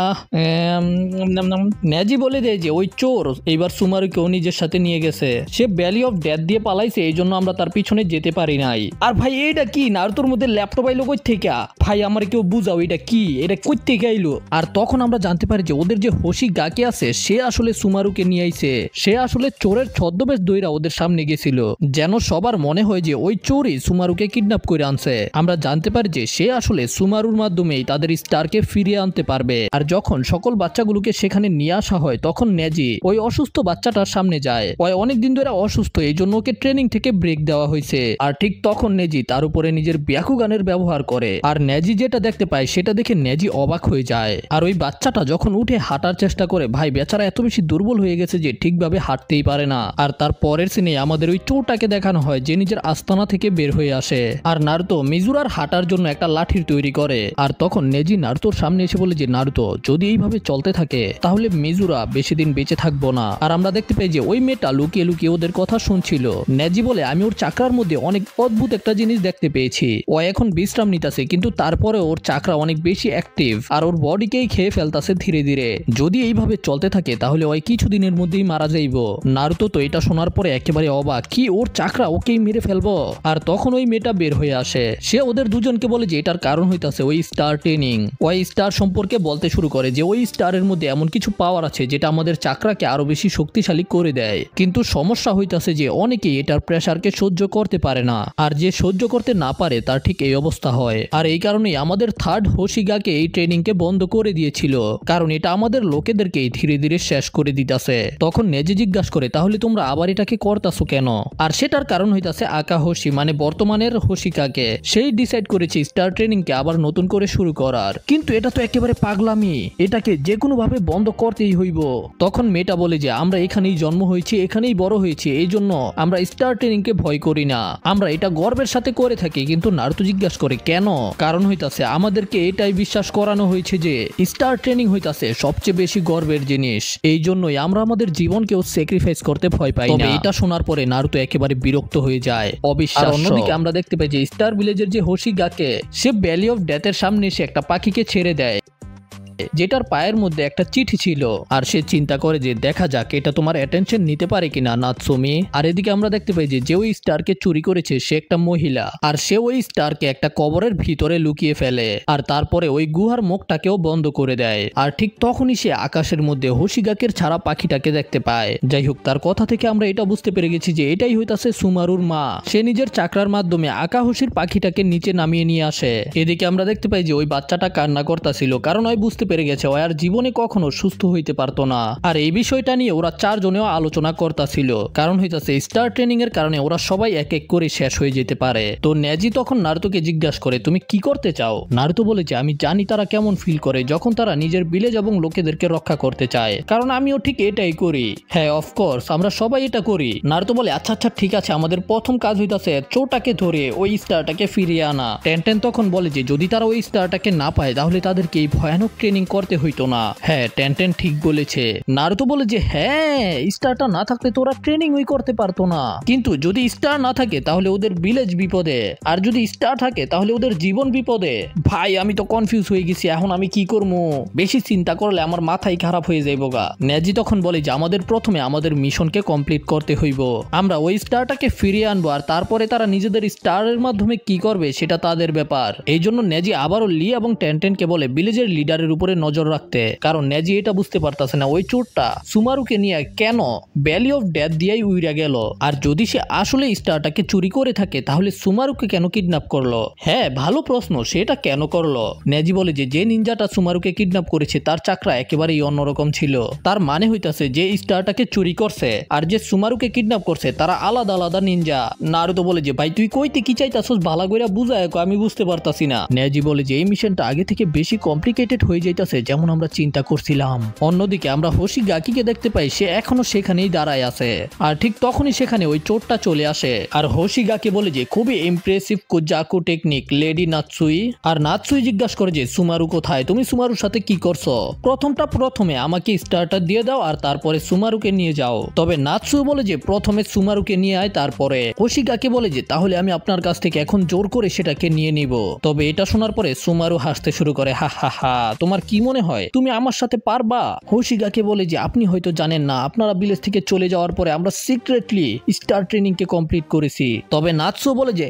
নেজি বলে দেয় যে ওই চোর এইবার সুমারুকেও নিজের সাথে নিয়ে গেছে। সে ভ্যালি অফ ডেথ দিয়ে পালাইছে, এই জন্য আমরা তার পিছনে যেতে পারি নাই। আর ভাই এইটা কি? নারুতোর মধ্যে ল্যাপটপ আইলো কই থেকে? ভাই আমার কেউ বুঝাও, এটা কি? এটা কই থেকে আইলো? আর তখন আমরা জানতে পারি যে ওদের যে হোশিগাকে আছে সে আসলে সুমারুকে নিয়ে আইছে। সে আসলে চোরের ছদ্মবেশ দইরা ওদের সামনে গেছিল, যেন সবার মনে হয় যে ওই চোরই সুমারুকে কিডন্যাপ করে আনছে। আমরা জানতে পারি যে সে আসলে সুমারুর মাধ্যমেই তাদের স্টারকে ফিরিয়ে আনতে পারবে। আর যখন সকল বাচ্চাগুলোকে সেখানে নিয়ে আসা হয় তখন নেজি ওই অসুস্থ বাচ্চাটার সামনে যায়। ওই অনেকদিন ধরে অসুস্থ, এই জন্য ওকে ট্রেনিং থেকে ব্রেক দেওয়া হয়েছে। আর ঠিক তখন নেজি তার উপরে নিজের ব্যাকুগানের ব্যবহার করে। আর নেজি যেটা দেখতে পায় সেটা দেখে নেজি অবাক হয়ে যায়। আর ওই বাচ্চাটা যখন উঠে হাঁটার চেষ্টা করে, ভাই বেচারা এত বেশি দুর্বল হয়ে গেছে যে ঠিকভাবে হাঁটতেই পারে না। আর তার পরের সিনে আমাদের ওই চোরটাকে দেখানো হয় যে নিজের আস্তানা থেকে বের হয়ে আসে। আর নারুতো মিজুরার হাঁটার জন্য একটা লাঠির তৈরি করে। আর তখন নেজি নারুতোর সামনে এসে বলে যে নারুতো, যদি এইভাবে চলতে থাকে তাহলে মিজুরা বেশি দিন বেঁচে থাকবো না। আর আমরা দেখতে পাই যে ওই মেয়েটা লুকিয়ে লুকিয়ে ওদের কথা শুনছিল। নেজি বলে আমি ওর চাকরার মধ্যে অনেক অদ্ভুত একটা জিনিস দেখতে পেয়েছি। ও এখন বিশ্রাম নিতেছে, কিন্তু তারপরে ওর চাকরা অনেক বেশি অ্যাক্টিভ আর ওর বডিকেই খেয়ে ফেলতেছে ধীরে ধীরে। যদি এইভাবে চলতে থাকে তাহলে ওই কিছুদিনের মধ্যেই মারা যাইব। নারুতো তো এটা শোনার পরে একেবারে অবাক, কি ওর চাকরা ওকেই মেরে ফেলবো? আর তখন ওই মেয়েটা বের হয়ে আসে। সে ওদের দুজনকে বলে যে এটার কারণ হইতাছে ওই স্টার ট্রেনিং। ওই স্টার সম্পর্কে বলতে শুরু করে যে ওই স্টারের মধ্যে এমন কিছু পাওয়ার আছে যেটা আমাদের চাকরাকে আরো বেশি শক্তিশালী করে দেয়। কিন্তু সমস্যা হইতাছে যে অনেকেই এটার প্রেসারকে সহ্য করতে পারে না, আর যে সহ্য করতে না পারে তার ঠিক এই অবস্থা হয়। আর এই কারণেই আমাদের থার্ড হোশিগাকে এই ট্রেনিংকে বন্ধ করে দিয়েছিল, কারণ এটা আমাদের লোকেদেরকে ধীরে ধীরে শেষ করে দিতেছে। তখন নেজি জিজ্ঞাসা করে তাহলে তোমরা আবার এটাকে করতাছো কেন? আর সেটার কারণ হইতাছে আকা হোশি, মানে বর্তমানের হোশিকাকে। সেই ডিসাইড করেছে স্টার ট্রেনিংকে আবার নতুন করে শুরু করার, কিন্তু এটা তো একেবারে পাগলামি, এটাকে যে কোনো ভাবে বন্ধ করতেই হইব। তখন মেয়েটা বলে যে আমরা এখানেই জন্ম হয়েছি, এখানেই বড় হয়েছি, এই জন্য আমরা স্টার ট্রেনিংকে ভয় করি না, আমরা এটা গর্বের সাথে করে থাকি। কিন্তু নারুতো জিজ্ঞাসা করে কেন? কারণ হইতাছে আমাদেরকে এটাই বিশ্বাস করানো হয়েছে যে স্টার ট্রেনিং হইতাছে সবচেয়ে বেশি গর্বের জিনিস, এই জন্যই আমরা আমাদের জীবনকেও স্যাক্রিফাইস করতে ভয় পাই না। এটা শোনার পরে নারুতো একেবারে বিরক্ত হয়ে যায়, অবিশ্বাস্য। অন্যদিকে আমরা দেখতে পাই যে স্টার ভিলেজের যে হোশিগাকে, সে ভ্যালি অফ ডেথের সামনে এসে একটা পাখিকে ছেড়ে দেয়, যেটার পায়ের মধ্যে একটা চিঠি ছিল। আর সে চিন্তা করে যে দেখা যাক এটা তোমার অ্যাটেনশন নিতে পারে কিনা নাৎসুমি। আর এদিকে আমরা দেখতে পাই যে ওই স্টারকে চুরি করেছে সে একটা মহিলা, আর সে ওই স্টারকে একটা কবরের ভিতরে লুকিয়ে ফেলে, আর তারপরে ওই গুহার মুখটাকেও বন্ধ করে দেয়। আর ঠিক তখনই সে আকাশের মধ্যে হোশিগাকের ছাড়া পাখিটাকে দেখতে পায়। যাই হোক, তার কথা থেকে আমরা এটা বুঝতে পেরে গেছি যে এটাই হইতাছে সুমারুর মা। সে নিজের চাকরার মাধ্যমে আকাহসির পাখিটাকে নিচে নামিয়ে নিয়ে আসে। এদিকে আমরা দেখতে পাই যে ওই বাচ্চাটা কান্না করতেছিল, কারণ ওই বুঝতে পেরে গেছে ও আর জীবনে কখনো সুস্থ হইতে পারতো না। আর এই বিষয়টা নিয়ে ওরা চারজনেও আলোচনা করতেছিল, কারণ হইতাছে স্টার ট্রেনিং এর কারণে ওরা সবাই এক এক করে শেষ হয়ে যেতে পারে। তো নেজি তখন নারুতোকে জিজ্ঞাসা করে তুমি কি করতে চাও? নারুতো বলে যে আমি জানি তারা কেমন ফিল করে যখন তারা নিজের ভিলেজ এবং লোকেদেরকে রক্ষা করতে চায়, কারণ আমিও ঠিক এটাই করি। হ্যাঁ, অফকোর্স আমরা সবাই এটা করি। নারুতো বলে আচ্ছা আচ্ছা ঠিক আছে, আমাদের প্রথম কাজ হইতাছে চোরটাকে ধরে ওই স্টারটাকে ফিরিয়ে আনা। টেনটেন তখন বলে যে যদি তারা ওই স্টারটাকে না পায় তাহলে তাদেরকে এই ভয়ানক ট্রেনিং করতে হইতো না। হ্যাঁ, টেনটেন ঠিক বলেছে। নারুতো বলে যে হ্যাঁ, স্টারটা না থাকলে তো ওরা ট্রেনিং ওই করতে পারতো না, কিন্তু যদি স্টার না থাকে তাহলে ওদের ভিলেজ বিপদে, আর যদি স্টার থাকে তাহলে ওদের জীবন বিপদে। ভাই আমি তো কনফিউজ হয়ে গেছি, এখন আমি কি করবো? বেশি চিন্তা করলে আমার মাথাই খারাপ হয়ে যাইবো গা। নেজি তখন বলে যে আমাদের প্রথমে আমাদের মিশনকে কমপ্লিট করতে হইব, আমরা ওই স্টারটাকে ফিরিয়ে আনবো, আর তারপরে তারা নিজেদের স্টারের মাধ্যমে কি করবে সেটা তাদের ব্যাপার। এই জন্য নেজি আবারও লি এবং টেনটেনকে বলে ভিলেজের লিডারের উপরে নজর রাখতে, কারণ নেজি এটা বুঝতে পারতাছে না ওই চোরটা সুমারুকে নিয়ে কেন ভ্যালি অফ ডেথ দিয়েই উইরা গেল, আর যদি সে আসলে স্টারটাকে চুরি করে থাকে তাহলে সুমারুকে কেন কিডন্যাপ করলো? হ্যাঁ, ভালো প্রশ্ন, সেটা কেন করলো? নেজি বলে যে নিনজাটা সুমারুকে কিডন্যাপ করেছে তার চাকরা একেবারেই অন্যরকম ছিল, তার মানে হইতাছে যে স্টারটাকে চুরি করছে আর যে সুমারুকে কিডন্যাপ করছে তারা আলাদা আলাদা নিনজা। নারুতো বলে যে ভাই তুই কইতে কি চাইতাছস ভালো করে বুঝায় আমি বুঝতে পারতাছি না। নেজি বলে যে এই মিশনটা আগে থেকে বেশি কমপ্লিকেটেড হয়ে যাইতাছে যেমন আমরা চিন্তা করছিলাম। অন্যদিকে আমরা হোশিগাকিকে দেখতে পাই, সে এখনো সেখানেই দাঁড়ায় আছে, আর ঠিক তখনই সেখানে ওই চোরটা চলে আসে। আর হোশিগাকি বলে যে খুবই ইমপ্রেসিভ কুজাকু টেকনিক লেডি নাৎসুই। আর নাৎসুই জিজ্ঞাসা করে যে সুমারু কোথায়, তুমি সুমারুর সাথে কি করছো? প্রথমে আমাকে স্টারটা দিয়ে দাও আর তারপরে সুমারুকে নিয়ে যাও। তবে নাৎসুই বলে যে প্রথমে সুমারুকে নিয়ে আয় তারপরে। হোশিগাকি বলে যে তাহলে আমি আপনার কাছ থেকে এখন জোর করে সেটাকে নিয়ে নিব। তবে এটা শোনার পরে সুমারু হাসতে শুরু করে, হা হা হা, তোমার কি মনে হয় তুমি আমার সাথে পারবা? হোশিগাকি বলে যে আপনি হয়তো জানেন না, আপনারা ভিলেজ থেকে চলে যাওয়ার পরে আমরা সিক্রেটলি স্টার ট্রেনিং কে কমপ্লিট করেছি। তবে নাৎসু বলে যে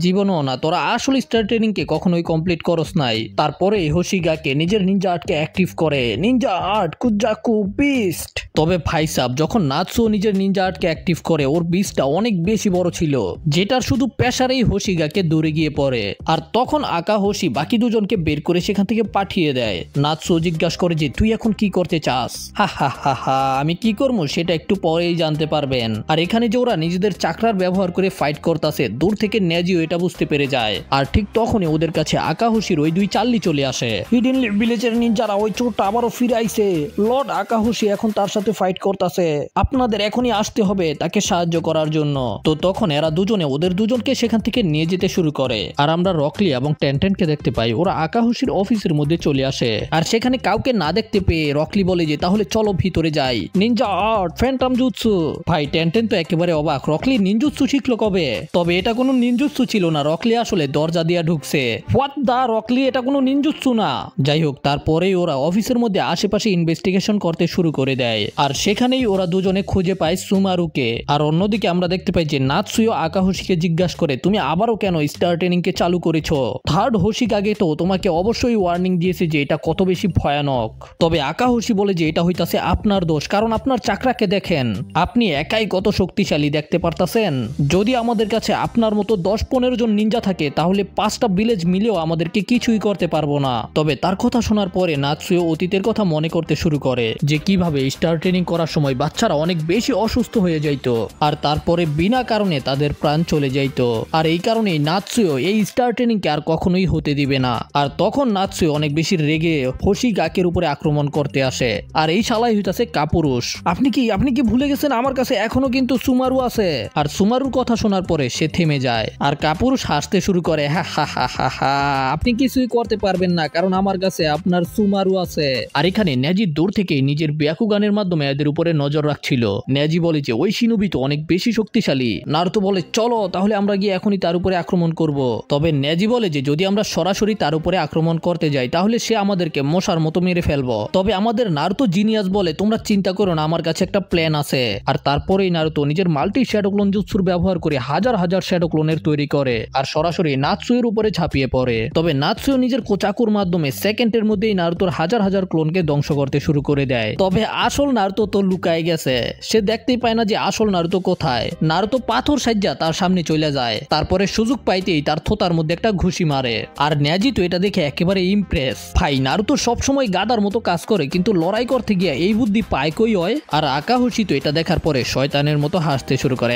জীবনও না, তোরা আসলে স্টার ট্রেনিং কে কখনোই কমপ্লিট করস নাই। তারপরে হোশিগাকে নিজের নিনজা আর্টকে অ্যাক্টিভ করে, নিনজা আর্ট কুজাকু বিস্ট। তবে ভাই সাহেব যখন নাৎসু নিজের নিনজা আর্টকে অ্যাক্টিভ করে ওর বিস্টটা অনেক বেশি বড় ছিল, যেটার শুধু প্রেসারেই হোশিগাকে দৌড়ে গিয়ে পড়ে, আর তখন আকা হোশি বাকি দুজনকে বের করে সেখান থেকে পাঠিয়ে দেয়। নাৎসু জিজ্ঞাসা করে যে তুই এখন কি করতে চাস? হা হা হা হা, আমি কি করবো সেটা একটু পরেই জানতে পারবেন। আর এখানে যে ওরা নিজেদের চাকরার ব্যবহার করে ফাইট করতেছে, দূর থেকে নেজি এটা বুঝতে পেরে যায়। আর ঠিক তখনই ওদের কাছে আকাহসির ওই দুই চাল্লি চলে আসে। হিডেন ভিলেজের নিনজারা ওই চোরটা আবারও ফিরে আইছে, লর্ড আকাহসি এখন তার সাথে ফাইট করতেছে, আপনাদের এখনই আসতে হবে তাকে সাহায্য করার জন্য। তো তখন এরা দুজনে ওদের দুজনকে সেখান থেকে নিয়ে যেতে শুরু করে। আর আমরা রকলি এবং টেনটেনকে দেখতে পাই, ওরা আকাহসির অফিসের মধ্যে চলে আসে। আর সেখানে কাউকে না দেখতে পেয়ে রকলি বলে যে তাহলে চলো ভিতরে যাই, নিনজা আর্ট ফ্যান্টম জুৎসু। ভাই টেনটেন তো একেবারে অবাক, রকলি নিনজুৎসু শিখলো কবে? তবে এটা কোনো নিনজুৎসু ছিল না, রকলি আসলে দরজা দিয়া ঢুকছে। হোয়াট দা রকলি, এটা কোনো নিনজুৎসু না। যাই হোক, তারপরেই ওরা অফিসের মধ্যে আশেপাশে ইনভেস্টিগেশন করতে শুরু করে দেয়, আর সেখানেই ওরা দুজনে খুঁজে পায় সুমারুকে। আর অন্যদিকে আমরা দেখতে পাই যে নাৎসুইও আকাহসিকে জিজ্ঞাসা করে তুমি আবারও কেন স্টার ট্রেনিং কে চালু করেছো? থার্ড হোশিগাকে তো তোমাকে অবশ্যই ওয়ার্নিং দিয়েছে যে এটা কত বেশি ভয়ানক। তবে আকাহসি বলে যে এটা হইতাছে আপনার দোষ, কারণ আপনার চাকরাকে দেখেন, আপনি একাই কত শক্তিশালী দেখতে পারতাছেন। যদি আমাদের কাছে আপনার মতো 10-15 10-15 জন নিনজা থাকে তাহলে 5টা ভিলেজ মিলেও আমাদেরকে কিছুই করতে পারবো না। তবে তার কথা শোনার পরে নাৎসুও অতীতের কথা মনে করতে শুরু করে যে কিভাবে স্টার ট্রেনিং করার সময় বাচ্চারা অনেক বেশি অসুস্থ হয়ে যাইত আর তারপরে বিনা কারণে তাদের প্রাণ চলে যাইত। আর এই কারণেই নাৎসুও এই স্টার ট্রেনিংকে আর কখনোই হতে দিবে না। আর তখন নাৎসুও অনেক বেশি রেগে হোশিগাকের উপরে আক্রমণ করতে আসে। আর এই শালাই হইতাছে কাপুরুষ। আপনি কি ভুলে গেছেন আমার কাছে এখনো কিন্তু সুমারু আছে। আর সুমারুর কথা শোনার পরে সে থেমে যায় আর কাপুরুষ হাসতে শুরু করে, হা হা হা হা হা, আপনি কিছুই করতে পারবেন না কারণ আমার কাছে আপনার সুমারু আছে। আর এখানে নেজি দূর থেকে নিজের ব্যাকুগানের মাধ্যমে এদের উপরে নজর রাখছিল। নেজি বলে যে ওই শিনোবি তো অনেক বেশি শক্তিশালী। নারুতো বলে চলো তাহলে আমরা গিয়ে এখনই তার উপরে আক্রমণ করব। তবে নেজি বলে যে যদি আমরা সরাসরি তার উপরে আক্রমণ করতে যাই তাহলে সে আমাদেরকে মশার মতো মেরে ফেলবো। তবে আমাদের নারুতো জিনিয়াস বলে তোমরা চিন্তা করো না, আমার কাছে একটা প্ল্যান আছে। আর তারপরেই নারুতো নিজের মাল্টি শ্যাডো ক্লোন জুৎসুর ব্যবহার করে হাজার হাজার শ্যাডো ক্লোনের তৈরি করে আর সরাসরি নাৎসুয়ের উপরে ঝাঁপিয়ে পড়ে। তবে নাৎসুও নিজের কোচাকুর মাধ্যমে সেকেন্ডের মধ্যেই নারুতোর হাজার হাজার ক্লোনকে ধ্বংস করতে শুরু করে দেয়। তবে আসল নারুতো তো লুকায় গেছে, সে দেখতেই পায় না যে আসল নারুতো কোথায়। নারুতো পাথর সাজ্জা তার সামনে চলে যায়, তারপরে সুযোগ পাইতেই তার থোতার মধ্যে একটা ঘুষি মারে। আর নেজি তো এটা দেখে একেবারে ইমপ্রেস। ভাই নারুতো সবসময় গাদার মতো কাজ করে কিন্তু লড়াই করতে গিয়ে এই বুদ্ধি পায় কই হয়। আর আকাহুশি তো এটা দেখার পরে শয়তানের মতো হাসতে শুরু করে।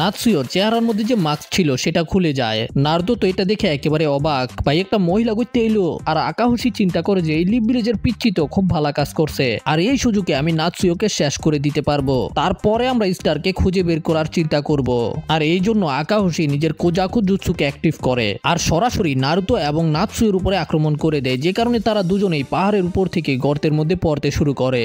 নাৎসুয়োর চেহারার মধ্যে যে মাস্ক ছিল সেটা খুলে যায়। নারুতো তো এটা দেখে একেবারে অবাক, ভাই একটা মহিলা করতে এলো। আর আকাহুশি চিন্তা করে যে এই লিপ ভিলেজের পিচ্চি তো খুব ভালো কাজ করছে আর এই সুযোগে আমি নাৎসুয়োকে শেষ করে দিতে পারবো, তারপরে আমরা স্টারকে খুঁজে বের করার চিন্তা করব। আর এই জন্য আকাহুশি নিজের কোজাকু জুৎসুকে অ্যাক্টিভ করে আর সরাসরি নারুতো এবং নাৎসুয়োর উপরে আক্রমণ করে দেয়, যে কারণে তারা দুজনেই পাহাড়ের উপর থেকে গর্তের মধ্যে পড়তে শুরু করে।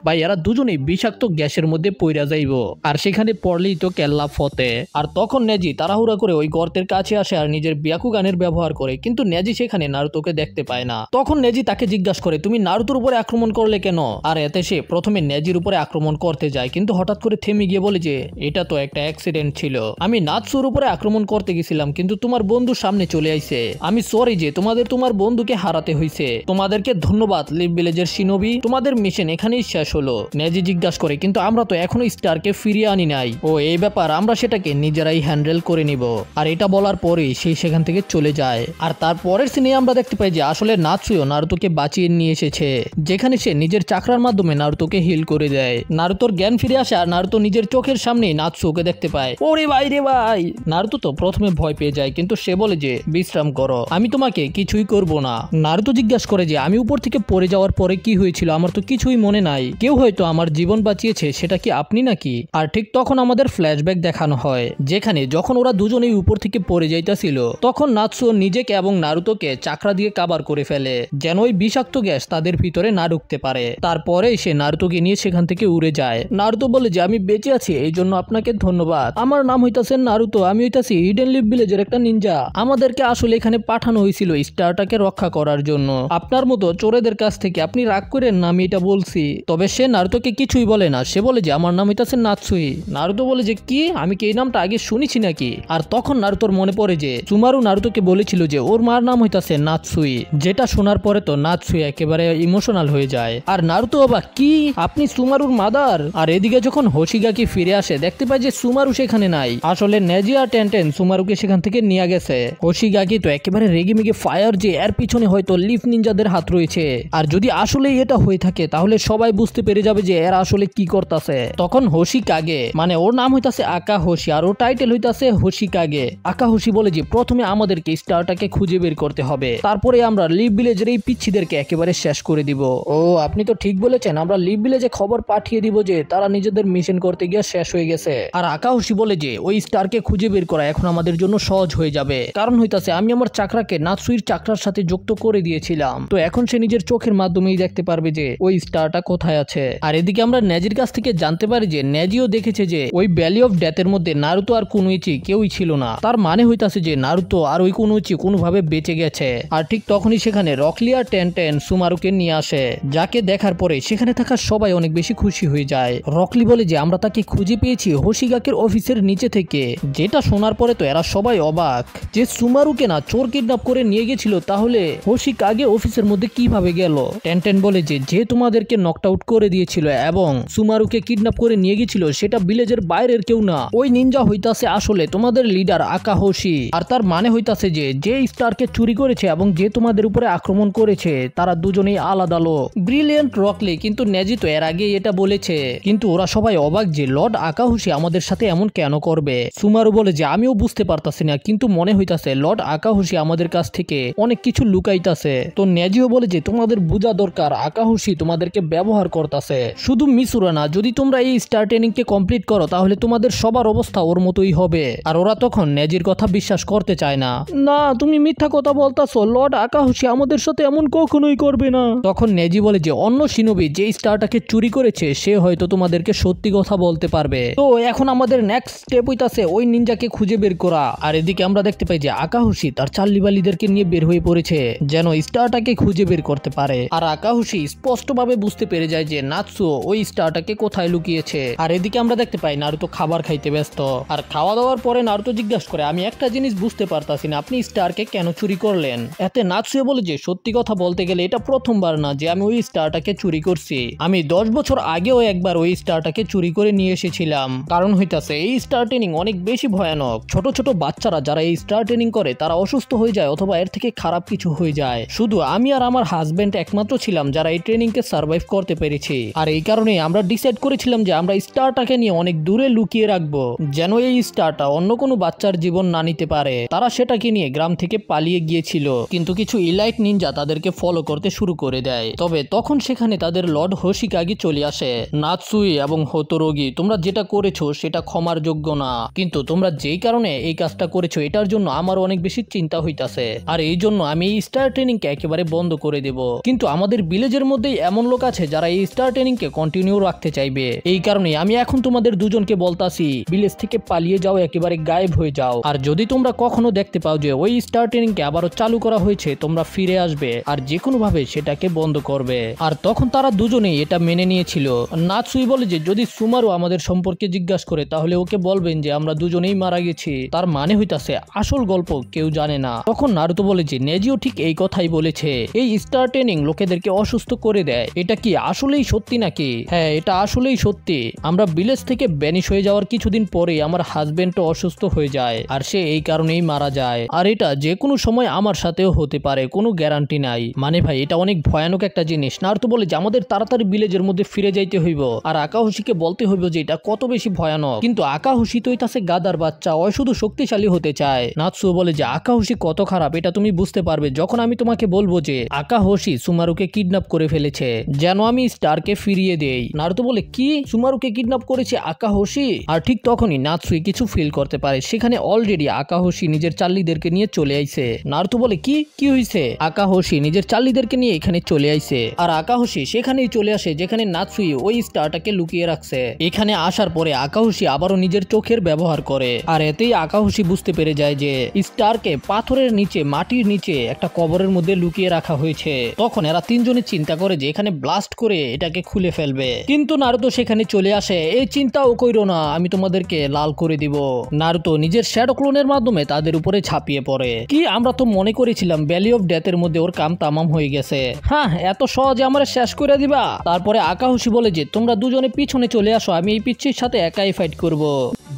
ভাই এরা দুজনেই বিষাক্ত গ্যাসের মধ্যে পইরা যাইব আর সেখানে পড়লেই তো কেল্লা ফতে। আর তখন নেজি তাড়াহুড়া করে ওই গর্তের কাছে আসে আর নিজের ব্যাকুগানের ব্যবহার করে, কিন্তু নেজি সেখানে নারুতোকে দেখতে পায় না। তখন নেজি তাকে জিজ্ঞাসা করে তুমি নারুতোর উপরে আক্রমণ করলে কেন? আর এতে সে প্রথমে নেজির উপরে আক্রমণ করতে যায় কিন্তু হঠাৎ করে থেমে গিয়ে বলে যে এটা তো একটা অ্যাক্সিডেন্ট ছিল, আমি নাৎসুর উপরে আক্রমণ করতে গেছিলাম কিন্তু তোমার বন্ধু সামনে চলে আইছে, আমি সরি যে তোমার বন্ধুকে হারাতে হইছে, তোমাদেরকে ধন্যবাদ লিপ ভিলেজের শিনোবি, তোমাদের মিশন এখানেই শেষ হলো। নেজি জিজ্ঞাসা করে কিন্তু আমরা তো এখনো স্টারকে ফিরিয়ে আনি নাই। ও এই ব্যাপার, আমরা সেটাকে নিজেরাই হ্যান্ডেল করে নিব। আর এটা বলার পরেই সে সেখান থেকে চলে যায়। আর তারপরের সিনে আমরা দেখতে পাই যে আসলে নাৎসুয়ো নারুতোকে বাঁচিয়ে নিয়ে এসেছে, যেখানে সে নিজের চাকরার মাধ্যমে নারুতোকে হিল করে দেয়। নারুতোর জ্ঞান ফিরে আসে আর নারুতো নিজের চোখের সামনেই নাৎসুয়োকে দেখতে পায়। ওরে ভাই রে ভাই! নারুতো তো প্রথমে ভয় পেয়ে যায় কিন্তু সে বলে যে বিশ্রাম করো, আমি তোমাকে কিছুই করব না। নারুতো জিজ্ঞাসা করে যে আমি উপর থেকে পড়ে যাওয়ার পরে কি হয়েছিল, আমার তো কিছুই মনে নাই, কেউ হয়তো আমার জীবন বাঁচিয়েছে, সেটা কি আপনি নাকি? আর ঠিক তখন আমাদের ফ্ল্যাশব্যাক দেখানো হয়, যেখানে যখন ওরা দুজনেই উপর থেকে পড়ে যাইতাছিল তখন নাৎসুয়ো নিজেকে এবং নারুতোকে চাকরা দিয়ে কাবার করে ফেলে যেন ওই বিষাক্ত গ্যাস তাদের ভিতরে না ঢুকতে পারে। তারপরে সে নারুতোকে নিয়ে সেখান থেকে উড়ে যায়। নারুতো বলে যে আমি বেঁচে আছি এই জন্য আপনাকে ধন্যবাদ, আমার নাম হইতাছে নারুতো, আমি হইতাছি হিডেন লিপ ভিলেজের একটা নিনজা, আমাদেরকে আসলে এখানে পাঠানো হয়েছিল স্টারটাকে রক্ষা করার জন্য, আপনার মতো চোরেদের কাছ থেকে আপনি রাগ করেন না আমি এটা বলছি। তবে সে নারুতোকে কিছুই বলে না, সে বলে যে আমার নাম হইতাছে নাৎসুই। নারুতো বলে যে কি, আমি কি এই নামটা আগে শুনেছি নাকি? আর তখন নারুতোর মনে পড়ে যে সুমারু নারুতোকে বলেছিল যে ওর মার নাম হইতাছে নাৎসুই, যেটা শোনার পরে তো নাৎসুই একেবারে ইমোশনাল হয়ে যায়। আর নারুতো অবাক, কি আপনি সুমারুর মাদার? আর এদিকে যখন হোশিগাকি ফিরে আসে দেখতে পায় যে সুমারু সেখানে নাই, আসলে নেজি আর টেনটেন সুমারুকে সেখান থেকে নিয়ে গেছে। হোশিগাকি তো একেবারে রেগেমেগে ফায়ার যে এর পিছনে হয়তো লিফ নিনজাদের হাত রয়েছে, আর যদি আসলে এটা হয়ে থাকে তাহলে সবাই বুঝতে পেরে যাবে যে এরা আসলে কি করতেছে। তখন হোশিকাগে, মানে ওর নাম হইতাছে আকাহোশি আর ওর টাইটেল হইতাছে হোশিকাগে, আকাহোশি বলে যে প্রথমে আমাদেরকে স্টারটাকে খুঁজে বের করতে হবে, তারপরে আমরা লিপ ভিলেজের এই পিচ্ছিদেরকে একেবারে শেষ করে দিব। ও আপনি তো ঠিক বলেছেন, আমরা লিপ ভিলেজে খবর পাঠিয়ে দিব যে তারা নিজেদের মিশন করতে গিয়ে শেষ হয়ে গেছে। আর আকাহোশি বলে যে ওই স্টারকে খুঁজে বের করা এখন আমাদের জন্য সহজ হয়ে যাবে, কারণ হইতাছে আমি আমার চাকরাকে নাৎসুইর চাকরার সাথে যুক্ত করে দিয়েছিলাম, তো এখন সে নিজের চোখের মাধ্যমেই দেখতে পারবে যে ওই স্টারটা কোথায় আছে। আর এদিকে আমরা নেজির কাছ থেকে জানতে পারি যে নেজিও দেখেছে যে ওই ভ্যালি অফ ডেথের মধ্যে নারুতো আর কুনোইচি কেউই ছিল না, তার মানে হইতাছে যে নারুতো আর ওই কুনোইচি কোনোভাবে বেঁচে গেছে। আর ঠিক তখনই সেখানে রকলি আর টেনটেন সুমারুকে নিয়ে আসে, যাকে দেখার পরে সেখানে থাকা সবাই অনেক বেশি খুশি হয়ে যায়। রকলি বলে যে আমরা তাকে খুঁজে পেয়েছি হোশিগাকের অফিসের নিচে থেকে, যেটা শোনার পরে তো এরা সবাই অবাক যে সুমারুকে না চোর কিডন্যাপ করে নিয়ে গেছিল, তাহলে হোশিকাগে অফিসের মধ্যে কিভাবে গেল? টেনটেন বলে যে তোমাদেরকে নকড আউট করে দিয়েছিল এবং সুমারুকে কিডন্যাপ করে নিয়ে গেছিল সেটা ভিলেজের বাইরে বাইরের কেউ না, ওই নিনজা হইতাছে আসলে তোমাদের লিডার আকাহোশি। আর তার মানে হইতাছে যে স্টারকে চুরি করেছে এবং যে তোমাদের উপরে আক্রমণ করেছে তারা দুজনেই আলাদা লোক। ব্রিলিয়েন্ট রকলি কিন্তু নেজি তো এর আগে এটা বলেছে, কিন্তু ওরা সবাই অবাক যে লর্ড আকাহোশি আমাদের সাথে এমন কেন করবে। সুমারু বলে যে আমিও বুঝতে পারতাছি না, কিন্তু মনে হইতাছে লর্ড আকাহোশি আমাদের কাছ থেকে অনেক কিছু লুকাইতাছে। তো নেজিও বলে যে তোমাদের বোঝা দরকার আকাহোশি তোমাদেরকে ব্যবহার করতেছে। শুধু মিসুরা না, যদি তোমরা এই স্টার ট্রেনিং কে কমপ্লিট করো তাহলে তোমাদের সবার অবস্থা ওর মতোই হবে। আর ওরা তখন নেজির কথা বিশ্বাস করতে চায় না। না, তুমি মিথ্যা কথা বলতাছো, লর্ড আকাহোশি আমাদের সাথে এমন কখনোই করবে না। তখন নেজি বলে যে অন্য শিনোবি যে স্টারটাকে চুরি করেছে সে হয়তো তোমাদেরকে সত্যি কথা বলতে পারবে। তো এখন আমাদের নেক্সট স্টেপ হইতাছে ওই নিনজাকে খুঁজে বের করা। আর এদিকে আমরা দেখতে পাই যে আকাহোশি তার চাল্লিবালিদেরকে নিয়ে বের হয়ে পড়েছে যেন স্টারটাকে খুঁজে বের করতে পারে। আর আকাহোশি স্পষ্টভাবে বুঝতে পেরে যায় যে নাৎসুও ওই স্টারটাকে কোথায় লুকিয়েছে। আর এদিকে আমরা দেখতে পাই নারুতো খাবার খাইতে ব্যস্ত। আর খাওয়া দাওয়ার পরে নারুতো জিজ্ঞাসা করে আমি একটা জিনিস বুঝতে পারতাছি না, আপনি স্টারকে কেন চুরি করলেন? এতে নাৎসুও বলে যে সত্যি কথা বলতে গেলে এটা প্রথমবার না যে আমি ওই স্টারটাকে চুরি করছি। আমি 10 বছর আগেও একবার ওই স্টারটাকে চুরি করে নিয়ে এসেছিলাম। কারণ হইতাছে এই স্টার ট্রেনিং অনেক বেশি ভয়ানক। ছোট ছোট বাচ্চারা যারা এই স্টার ট্রেনিং করে তারা অসুস্থ হয়ে যায় অথবা এর থেকে খারাপ কিছু হয়ে যায়। শুধু আমি আর আমার হাজবেন্ড একমাত্র ছিলাম যারা এই ট্রেনিং কে সার্ভাইভ করতে পেরেছি। আর এই কারণে আমরা ডিসাইড করেছিলাম যে আমরা স্টারটাকে নিয়ে অনেক দূরে লুকিয়ে রাখবো যেন এই স্টারটা অন্য কোনো বাচ্চার জীবন না নিতে পারে। তারা সেটাকে নিয়ে গ্রাম থেকে পালিয়ে গিয়েছিল, কিন্তু কিছু ইলাইট নিনজা তাদেরকে ফলো করতে শুরু করে দেয়। তবে তখন সেখানে তাদের লর্ড হোশিকাগি চলে আসে। নাৎসুই এবং হোতোরোগি, তোমরা যেটা করেছো সেটা ক্ষমার যোগ্য না, কিন্তু তোমরা যেই কারণে এই কাজটা করেছো এটার জন্য আমার অনেক বেশি চিন্তা হইতাছে। আর এই জন্য আমি এই স্টার ট্রেনিং কে একেবারে বন্ধ করে দেব। কিন্তু আমাদের ভিলেজের মধ্যেই এমন লোক আছে যারা এই স্টার ট্রেনিং কে কন্টিনিউ রাখতে চাইবে। এই কারণে আমি এখন তোমাদের দুজনকে বলতাছি ভিলেজ থেকে পালিয়ে যাও, একেবারে গায়েব হয়ে যাও। আর যদি তোমরা কখনো দেখতে পাও যে ওই স্টার ট্রেনিং কে আবারও চালু করা হয়েছে তোমরা ফিরে আসবে আর যে কোনো ভাবে সেটাকে বন্ধ করবে। আর তখন তারা দুজনেই এটা মেনে নিয়েছিল। নাৎসুই বলে যে যদি সুমারু আমাদের সম্পর্কে জিজ্ঞাসা করে তাহলে ওকে বলবেন যে আমরা দুজনেই মারা গেছি। তার মানে হইতাছে আসল গল্প কেউ জানে না। তখন নারুতো বলে যে নেজিও ঠিক এই কথাই বলেছে, এই স্টার ট্রেনিং লোকেদেরকে অসুস্থ করে দেয়। এটা কি আসলেই সত্যি নাকি? হ্যাঁ, এটা আসলেই সত্যি। আমরা ভিলেজ থেকে ব্যানিশ হয়ে যাওয়ার কিছুদিন পরে আমার হাজবেন্ডও অসুস্থ হয়ে যায় আর সে এই কারণেই মারা যায়। আর এটা যে কোনো সময় আমার সাথেও হতে পারে, কোনো গ্যারান্টি নাই। মানে ভাই এটা অনেক ভয়ানক একটা জিনিস। নারুতো বলে যে আমাদের তাড়াতাড়ি ভিলেজের মধ্যে ফিরে যাইতে হইব আর আকাহোশিকে বলতে হইব যে এটা কত বেশি ভয়ানক। কিন্তু আকাহোশি তো হইতাছে গাদার বাচ্চা, ও শুধু শক্তিশালী হতে চায়। নাৎসুও বলে যে আকাহোশি কত খারাপ এটা তুমি বুঝতে পারবে যখন আমি তোমাকে বলবো যে আকাহোশি সুমারুকে কিডন্যাপ করে ফেলেছে যেন আমি স্টারকে ফিরিয়ে দেই। নারুতো বলে কি, সুমারুকে কিডন্যাপ করেছে আকাহোশি? আর ঠিক তখনই নাৎসুই কিছু ফিল করতে পারে সেখানে অলরেডি আকাহোশি নিজের চাল্লিদেরকে নিয়ে চলে আইছে। নারুতো বলে কি হইছে? আকাহোশি নিজের চাল্লিদেরকে নিয়ে এখানে চলে আইছে। আর আকাহোশি সেখানেই চলে আসে যেখানে নাৎসুই ওই স্টারটাকে লুকিয়ে রাখছে। এখানে আসার পরে আকাহোশি আবারও নিজের চোখের ব্যবহার করে। আর এতেই আকাহোশি বুঝতে পেরে যায় যে স্টারকে পাথরের নিচে, মাটির নিচে একটা কবরের মধ্যে লুকিয়ে রাখা হয়েছে। তখন এরা তিনজনে চিন্তা করে যে এখানে ব্লাস্ট করে এটাকে খুলে ফেলবে, কিন্তু নারুতো সেখানে চলে আসে। এই চিন্তাও কইরো না, আমি তোমাদেরকে লাল করে দিব। নারুতো নিজের শ্যাডো ক্লোনের মাধ্যমে তাদের উপরে ঝাঁপিয়ে পড়ে। কি, আমরা তো মনে করেছিলাম ভ্যালি অফ ডেথের মধ্যে ওর কাম তামাম হয়ে গেছে। হ্যাঁ, এত সহজে আমরা শেষ করে দিবা? তারপরে আকাহোশি বলে যে তোমরা দুজনে পিছনে চলে আসো, আমি এই পিচ্চির সাথে একাই ফাইট করব।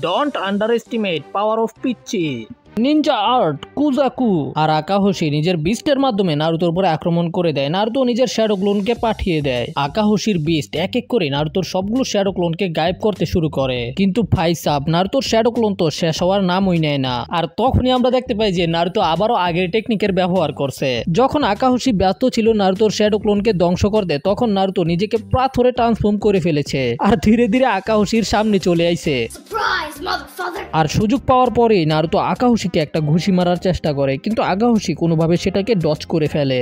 Don't underestimate power of পিচ্চি। Ninja art Kujaku. আর আকাহোশি নিজের বিস্টের মাধ্যমে নারুতোর উপরে আক্রমণ করে দেয়। নারুতো নিজের শ্যাডো ক্লোনকে পাঠিয়ে দেয়। আকাহোশির বিস্ট এক এক করে নারুতোর সবগুলো শ্যাডো ক্লোনকে গায়েব করতে শুরু করে, কিন্তু ফাইসাব নারুতোর শ্যাডো ক্লোন তো শেষ হওয়ার নামই নেয় না। আর তখনই আমরা দেখতে পাই যে নারুতো আবারও আগের টেকনিকের ব্যবহার করছে। যখন আকাহোশি ব্যস্ত ছিল নারুতোর শ্যাডো ক্লোনকে ধ্বংস করতে, তখন নারুতো নিজেকে পাথরে ট্রান্সফর্ম করে ফেলেছে আর ধীরে ধীরে আকাহোশির সামনে চলে আইছে। আর সুযোগ পাওয়ার পরেই নারুতো আকাহোশিকে একটা ঘুষি মারার চেষ্টা করে, কিন্তু আকাহোশি কোনোভাবে সেটাকে ডচ করে ফেলে।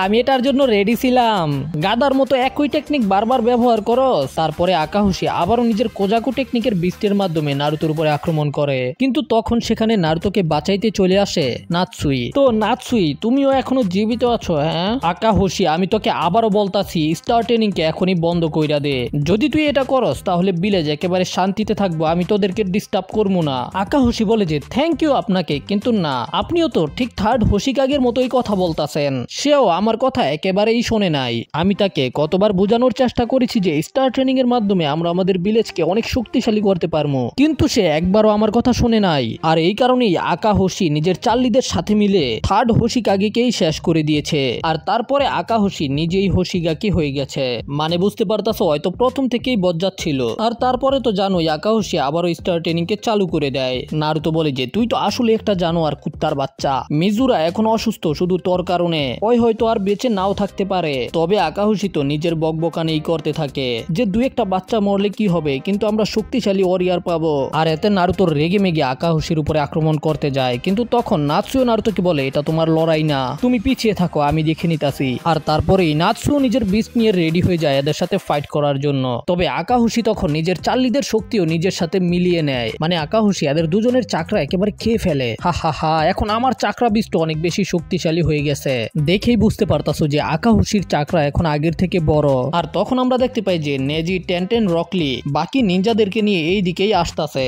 আমি এটার জন্য রেডি ছিলাম। গাদার মতো একই টেকনিক বারবার ব্যবহার করো। তারপরে আকাহোশি আবারও নিজের কোজাকু টেকনিকের বিস্টের মাধ্যমে নারুতোর উপরে আক্রমণ করে, কিন্তু তখন সেখানে নারুতোকে বাঁচাইতে চলে আসে নাৎসুই। তো নাৎসুই, তুমিও এখনো জীবিত আছো? হ্যাঁ আকাহোশি, আমি তোকে আবারও বলতাছি স্টার ট্রেনিং কে এখনই বন্ধ কইরা দে। যদি তুই এটা করস তাহলে ভিলেজ একেবারে শান্তিতে থাকবো, আমি তোদেরকে ডিস্টার্ব করবো না। আকাহসি বলে যে থ্যাংক ইউ আপনাকে, কিন্তু না, আপনিও তো ঠিক থার্ড হোশিকাগের মতোই কথা বলতাছেন। সেও আমার কথা একেবারেই শোনে নাই। আমি তাকে কতবার বোঝানোর চেষ্টা করেছি যে স্টার ট্রেনিং এর মাধ্যমে আমরা আমাদের ভিলেজকে অনেক শক্তিশালী করতে পারবো, কিন্তু সে একবারও আমার কথা শোনে নাই। আর এই কারণেই আকাহসি নিজের চাল্লিদের সাথে মিলে থার্ড হোশিকাগেকেই শেষ করে দিয়েছে। আর তারপরে আকাহসি নিজেই হোশিগাকি হয়ে গেছে। মানে বুঝতে পারতাছো, হয়তো প্রথম থেকেই বজ্জাত ছিল। আর তারপরে তো জানোই আকাহসি আবারও স্টার ট্রেনিং কে চালু করে দেয়। নারুতো বলে যে তুই তো আসলে একটা জানোয়ার, কুত্তার বাচ্চা। মিজুরা এখন অসুস্থ শুধু তোর কারণে, ওই হয়তো আর বেঁচে নাও থাকতে পারে। তবে আকাহসি তো নিজের বকবকানেই করতে থাকে যে দুই একটা বাচ্চা মরলে কি হবে, কিন্তু আমরা শক্তিশালী ওয়ারিয়ার পাবো। আর এতে নারুতো রেগে মেগে আকাহসির উপরে আক্রমণ করতে যায়, কিন্তু তখন নাৎসুও নারুতোকে বলে এটা তোমার লড়াই না, তুমি পিছিয়ে থাকো, আমি দেখে নিতাছি। আর তারপরেই নাৎসুও নিজের বিস্ট নিয়ে রেডি হয়ে যায় এদের সাথে ফাইট করার জন্য। তবে আকাহসি তখন নিজের চাল্লিদের শক্তিও নিজের সাথে মিলিয়ে নেয়। মানে আকাহসি এদের দুজনের চাকরা একেবারে খেয়ে ফেলে। হা হা হা, এখন আমার চাকরা বিস্ট অনেক বেশি শক্তিশালী হয়ে গেছে। দেখেই বুঝতে পারতাছো যে আকাহসির চাকরা এখন আগের থেকে বড়। আর তখন আমরা দেখতে পাই যে নেজি, টেনটেন, রকলি বাকি নিনজাদেরকে নিয়ে এই দিকেই আসতেছে।